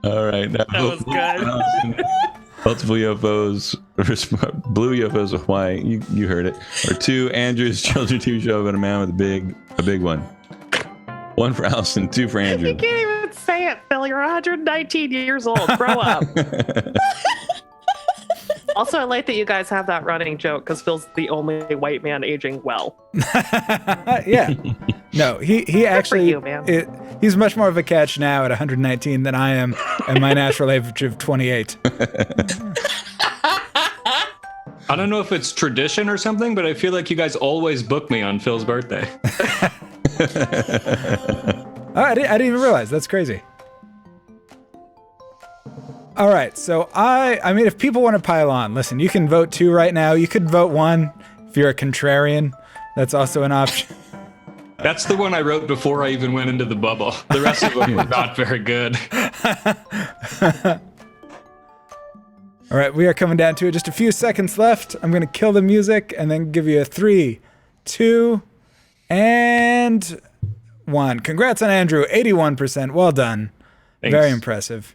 All right. Now, That was good. Multiple UFOs, blue UFOs of white. You heard it. Or 2, Andrew's children's TV show about a man with a big one. 1 for Allison, 2 for Andrew. You can't even say it, Phil. You're 119 years old. Grow up. Also, I like that you guys have that running joke because Phil's the only white man aging well. Yeah. No, he actually, you, man. He's much more of a catch now at 119 than I am at my natural age of 28. I don't know if it's tradition or something, but I feel like you guys always book me on Phil's birthday. Oh, I didn't even realize. That's crazy. All right, so I mean, if people want to pile on, listen, you can vote 2 right now. You could vote 1 if you're a contrarian. That's also an option. That's the one I wrote before I even went into the bubble. The rest of them were not very good. All right, we are coming down to it. Just a few seconds left. I'm going to kill the music and then give you a 3, 2, and 1. Congrats on Andrew, 81%. Well done. Thanks. Very impressive.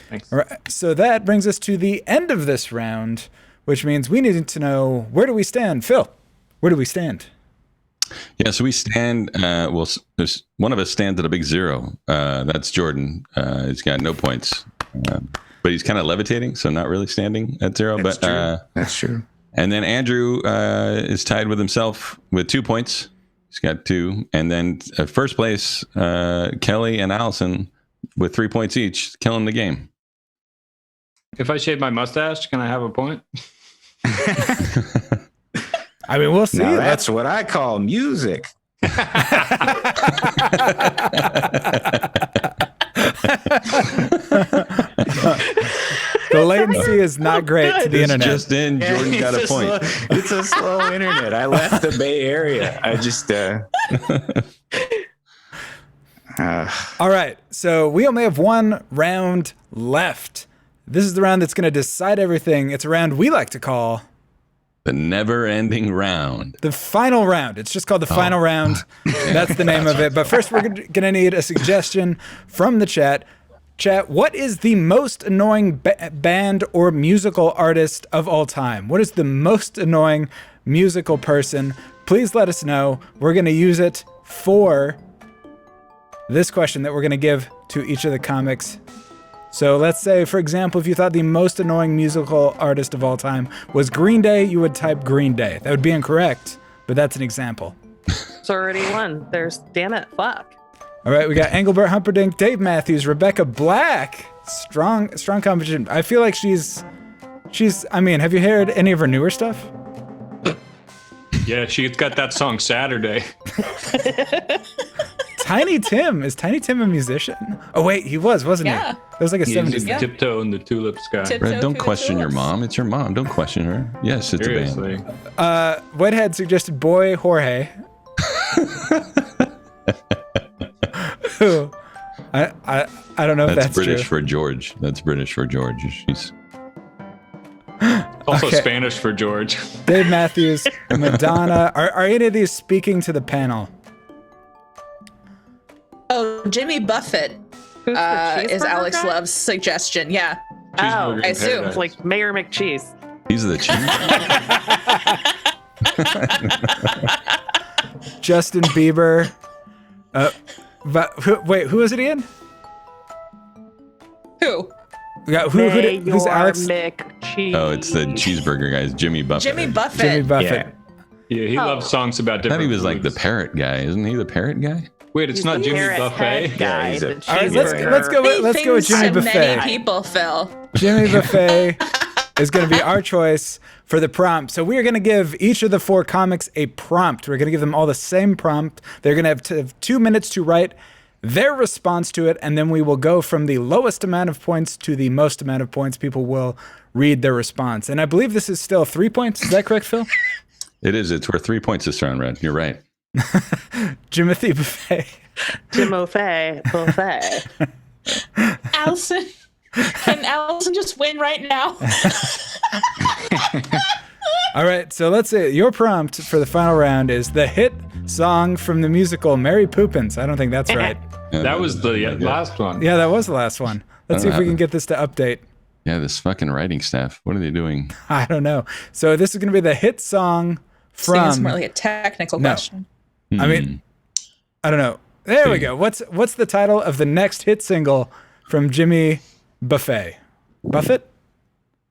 Thanks. All right, so that brings us to the end of this round, which means we need to know, where do we stand? Phil, where do we stand? Yeah, so we stand, there's one of us stands at a big 0. That's Jordan. He's got no points. But he's kind of levitating, so not really standing at 0. That's but true. That's true. And then Andrew is tied with himself with 2 points. He's got 2. And then first place, Kelly and Allison with 3 points each, killing the game. If I shave my mustache, can I have a point? I mean, we'll see. Now that's what I call music. The latency is not great to the internet. Just in, Jordan got a point. It's a slow internet. I left the Bay Area. I just. All right, so we only have one round left. This is the round that's going to decide everything. It's a round we like to call the never-ending round. The final round. It's just called the final round. That's the name of it. But first, we're going to need a suggestion from the chat. Chat, what is the most annoying band or musical artist of all time? What is the most annoying musical person? Please let us know. We're going to use it for this question that we're going to give to each of the comics. So let's say, for example, if you thought the most annoying musical artist of all time was Green Day, you would type Green Day. That would be incorrect, but that's an example. It's already one. There's, damn it, fuck. All right, we got Engelbert Humperdinck, Dave Matthews, Rebecca Black. Strong competition. I feel like she's. I mean, have you heard any of her newer stuff? Yeah, she's got that song Saturday. Tiny Tim. Is Tiny Tim a musician? Oh, wait, he wasn't he? That was like a 70s guy. Tiptoe in the Tulip Sky. Red, don't question your mom. It's your mom. Don't question her. Yes, it's Seriously. a band. Whitehead suggested Boy Jorge. Who? I don't know if that's British true. for George. That's British for George. She's also Spanish for George. Dave Matthews, Madonna. Are any of these speaking to the panel? Oh, Jimmy Buffett is Alex guy? Love's suggestion. Yeah. Oh, I assume. It's like Mayor McCheese. He's the chief. Justin Bieber. Who is it again? Who? Who's Alex? McCheese. Oh, it's the cheeseburger guy. It's Jimmy Buffett. Jimmy Buffett. Jimmy Buffett. Yeah, he loves songs about I different thought he was like the foods. parrot guy. Isn't he the parrot guy? Wait, it's not Jimmy Buffet. Guy, he's a- the All right, cheeseburger. let's go with Jimmy to Buffet. many people, Phil. Jimmy Buffet is going to be our choice for the prompt. So we are going to give each of the four comics a prompt. We're going to give them all the same prompt. They're going to have 2 minutes to write their response to it, and then we will go from the lowest amount of points to the most amount of points. People will read their response. And I believe this is still 3 points. Is that correct, Phil? It is. It's worth 3 points this round, Red. You're right. Jimothy Buffet. Buffet. Allison. Can Allison just win right now? All right, so let's say your prompt for the final round is the hit song from the musical Mary Poppins. I don't think that's right. Yeah, That was the last one. Yeah, that was the last one. Let's see if we can get this to update. Yeah, this fucking writing staff. What are they doing? I don't know. So this is going to be the hit song from. It's more like a technical question. I mean, I don't know. There we go. What's the title of the next hit single from Jimmy Buffett? Buffett?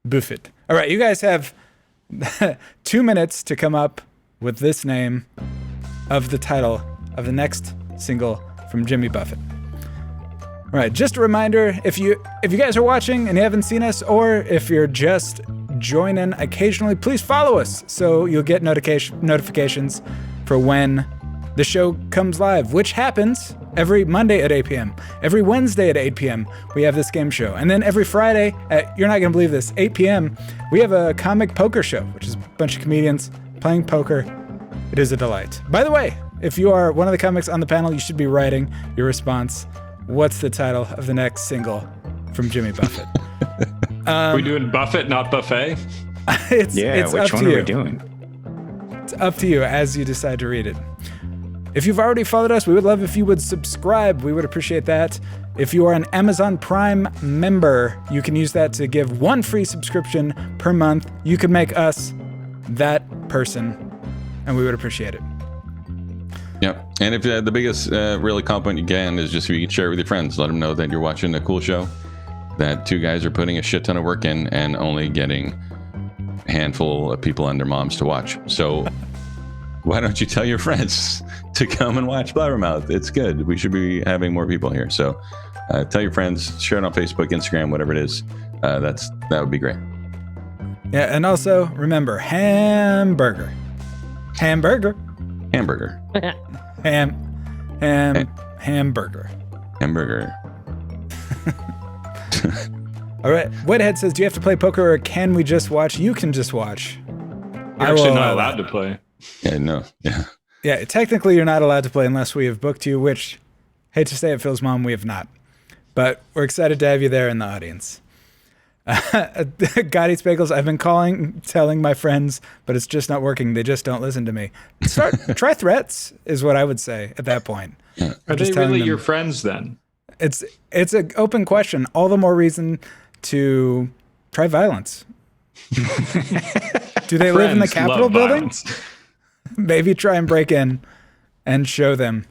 Buffett. All right, you guys have 2 minutes to come up with this name of the title of the next single from Jimmy Buffett. All right, just a reminder, if you guys are watching and you haven't seen us, or if you're just joining occasionally, please follow us so you'll get notifications for when the show comes live, which happens every Monday at 8 p.m. Every Wednesday at 8 p.m. we have this game show. And then every Friday at, you're not going to believe this, 8 p.m. we have a comic poker show, which is a bunch of comedians playing poker. It is a delight. By the way, if you are one of the comics on the panel, you should be writing your response. What's the title of the next single from Jimmy Buffett? Are we doing Buffett, not buffet? It's which up one to are you. we doing? It's up to you as you decide to read it. If you've already followed us, we would love if you would subscribe. We would appreciate that. If you are an Amazon Prime member, you can use that to give 1 free subscription per month. You could make us that person, and we would appreciate it. Yep. And if the biggest really compliment you can is just if you can share it with your friends, let them know that you're watching a cool show, that 2 guys are putting a shit ton of work in and only getting a handful of people and their moms to watch. So why don't you tell your friends to come and watch Blabbermouth? It's good. We should be having more people here. So tell your friends, share it on Facebook, Instagram, whatever it is. That would be great. Yeah, and also remember, hamburger. Hamburger. Hamburger. Hamburger. Hamburger. All right. Whitehead says, do you have to play poker or can we just watch? You can just watch. You're actually not allowed to play. Yeah, no. Yeah. Yeah, technically you're not allowed to play unless we have booked you, which, hate to say it, Phil's mom, we have not. But we're excited to have you there in the audience. God Eats Bagels, I've been telling my friends, but it's just not working. They just don't listen to me. Try threats is what I would say at that point. Yeah. Are they really your friends then? It's an open question. All the more reason to try violence. Do they live in the Capitol building? Maybe try and break in and show them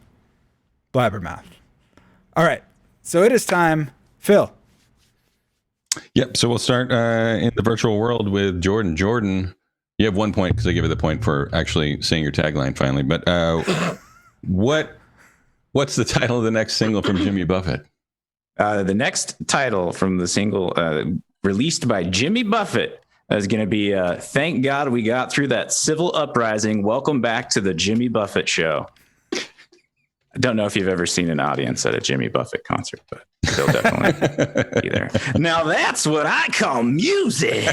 Blabbermouth. All right. So it is time. Phil. Yep. So we'll start in the virtual world with Jordan. Jordan, you have 1 point because I give you the point for actually saying your tagline finally. But what's the title of the next single from Jimmy Buffett? The next title from the single released by Jimmy Buffett is going to be Thank God We Got Through That Civil Uprising. Welcome back to the Jimmy Buffett Show. I don't know if you've ever seen an audience at a Jimmy Buffett concert, but they'll definitely be there. Now that's what I call music.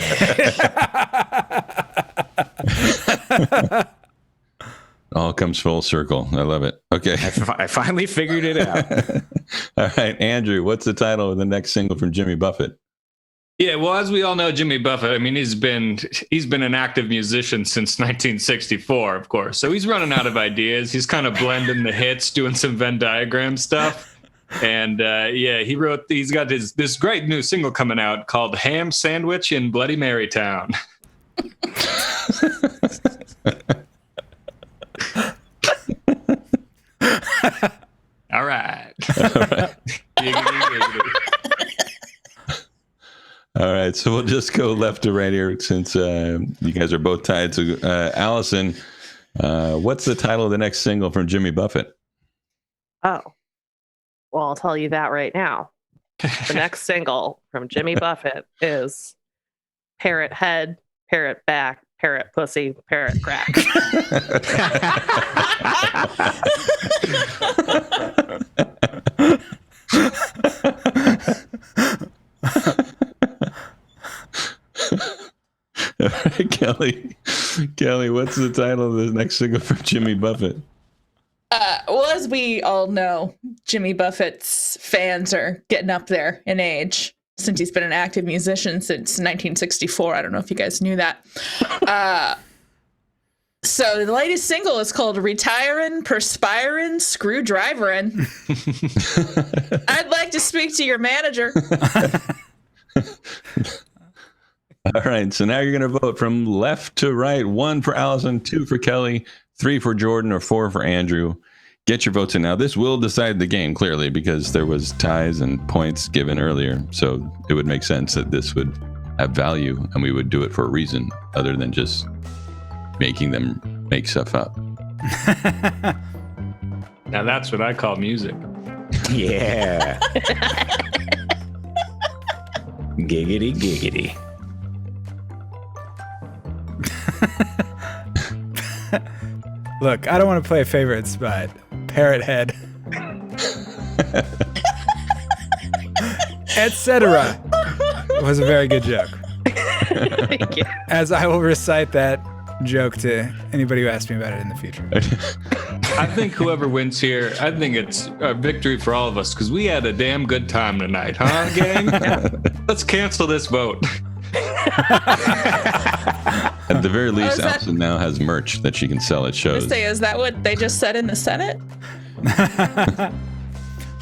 All comes full circle. I love it. Okay. I finally figured it out. All right, Andrew, what's the title of the next single from Jimmy Buffett? Yeah, well, as we all know, Jimmy Buffett, I mean, he's been an active musician since 1964, of course. So he's running out of ideas. He's kind of blending the hits, doing some Venn diagram stuff. And he's got this great new single coming out called Ham Sandwich in Bloody Mary Town. All right. All right, so we'll just go left to right here since you guys are both tied. So, Allison, what's the title of the next single from Jimmy Buffett? Oh, well, I'll tell you that right now. The next single from Jimmy Buffett is Parrot Head, Parrot Back, Parrot Pussy, Parrot Crack. All right, Kelly, what's the title of the next single from Jimmy Buffett? Well, as we all know, Jimmy Buffett's fans are getting up there in age since he's been an active musician since 1964. I don't know if you guys knew that. So the latest single is called Retirin', Perspirin', Screwdriverin'. I'd like to speak to your manager. All right, so now you're going to vote from left to right. 1 for Allison, 2 for Kelly, 3 for Jordan, or 4 for Andrew. Get your votes in now. This will decide the game, clearly, because there was ties and points given earlier. So it would make sense that this would have value, and we would do it for a reason other than just making them make stuff up. Now that's what I call music. Yeah. Giggity, giggity. Look, I don't want to play favorites, but Parrot Head, etc. was a very good joke. Thank you. As I will recite that joke to anybody who asks me about it in the future. I think whoever wins here, I think it's a victory for all of us because we had a damn good time tonight, huh, gang? Let's cancel this vote. At the very least, Allison now has merch that she can sell at shows. Is that what they just said in the Senate?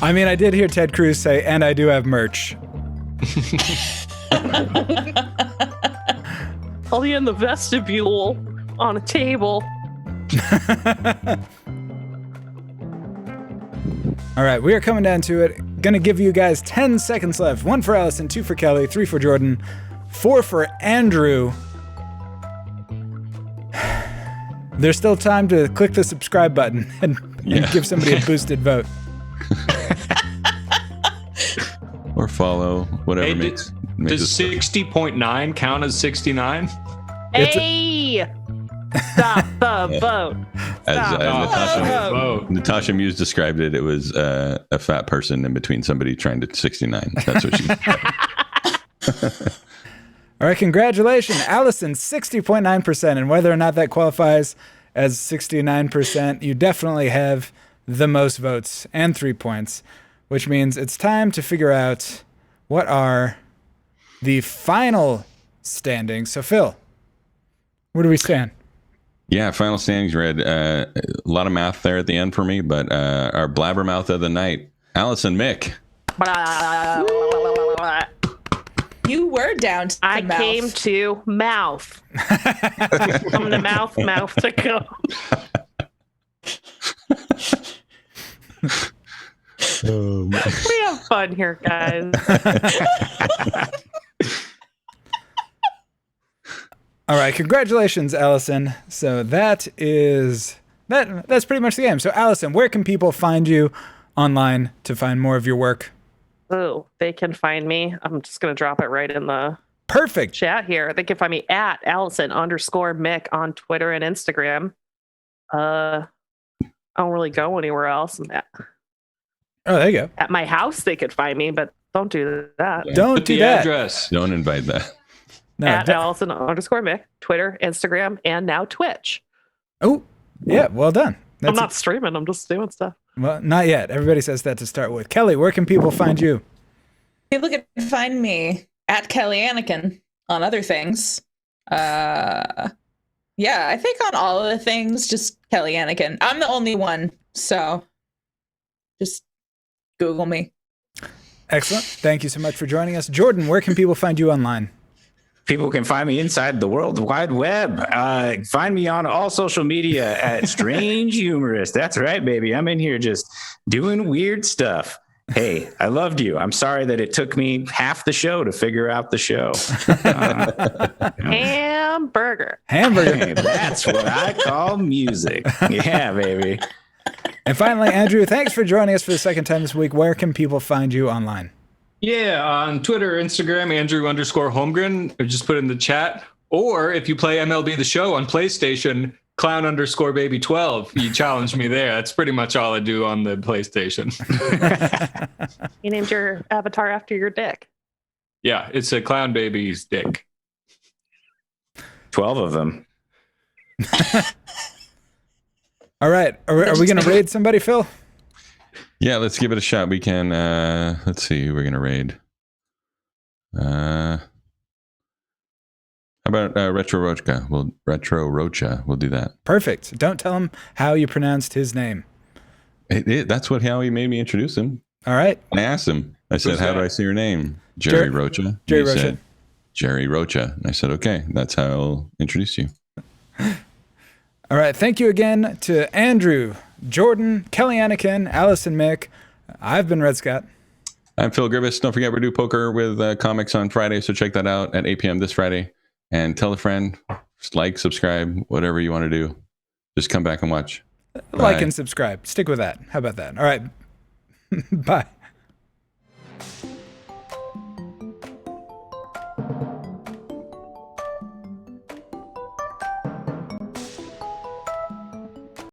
I mean, I did hear Ted Cruz say, and I do have merch. I'll be in the vestibule on a table. All right, we are coming down to it. Gonna give you guys 10 seconds left. 1 for Allison, 2 for Kelly, 3 for Jordan, 4 for Andrew. There's still time to click the subscribe button and give somebody a boosted vote. Or follow, whatever Does 60.9 count as 69? Hey! Stop the vote. As Natasha Muse described it, it was a fat person in between somebody trying to 69. That's what she said. All right, congratulations, Allison, 60.9%. And whether or not that qualifies as 69%, you definitely have the most votes and 3 points, which means it's time to figure out what are the final standings. So, Phil, where do we stand? Yeah, final standings, Red. A lot of math there at the end for me, but our blabbermouth of the night, Allison, Mick. You were down to I mouth. came to mouth. From the mouth to go. We have fun here, guys. All right, congratulations, Allison. So that's pretty much the game. So, Allison, where can people find you online to find more of your work? Oh, they can find me. I'm just going to drop it right in the Perfect chat here. They can find me at Allison_Mick on Twitter and Instagram. I don't really go anywhere else. Oh, there you go. At my house, they could find me, but don't do that. Yeah. Don't Put do the that. address. Don't invite that. No, At Allison_Mick, Twitter, Instagram, and now Twitch. Oh, yeah, well done. I'm not streaming. I'm just doing stuff. Well, not yet. Everybody says that to start with. Kelly, where can people find you? People can find me at Kelly Anneken on other things. Yeah, I think on all of the things, just Kelly Anneken. I'm the only one, so just Google me. Excellent. Thank you so much for joining us. Jordan, where can people find you online? People can find me inside the World Wide Web. Find me on all social media at Strange Humorist. That's right, baby. I'm in here just doing weird stuff. Hey, I loved you. I'm sorry that it took me half the show to figure out the show. Hamburger. Hey, that's what I call music. Yeah, baby. And finally, Andrew, thanks for joining us for the second time this week. Where can people find you online? Yeah, on Twitter, Instagram, Andrew_Holmgren, or just put in the chat. Or if you play MLB The Show on PlayStation, Clown_Baby12. You challenge me there. That's pretty much all I do on the PlayStation. You named your avatar after your dick. Yeah, it's a clown baby's dick. 12 of them. All right. Are we going to raid somebody, Phil? Yeah, let's give it a shot. We can, let's see who we're going to raid. How about Retro Rocha? Retro Rocha. We'll do that. Perfect. Don't tell him how you pronounced his name. That's how he made me introduce him. All right. I asked him. I said, Who's how that? do I say your name? Jerry Rocha. Jerry He Rocha. said, Jerry Rocha. And I said, okay, that's how I'll introduce you. All right. Thank you again to Andrew, Jordan, Kelly Anneken, Allison, Mick. I've been Red Scott. I'm Phil Griffiths. Don't forget, we do poker with comics on Friday, so check that out at 8 p.m. this Friday. And tell a friend, like, subscribe, whatever you want to do. Just come back and watch. Like Bye. and subscribe. Stick with that. How about that? All right. Bye.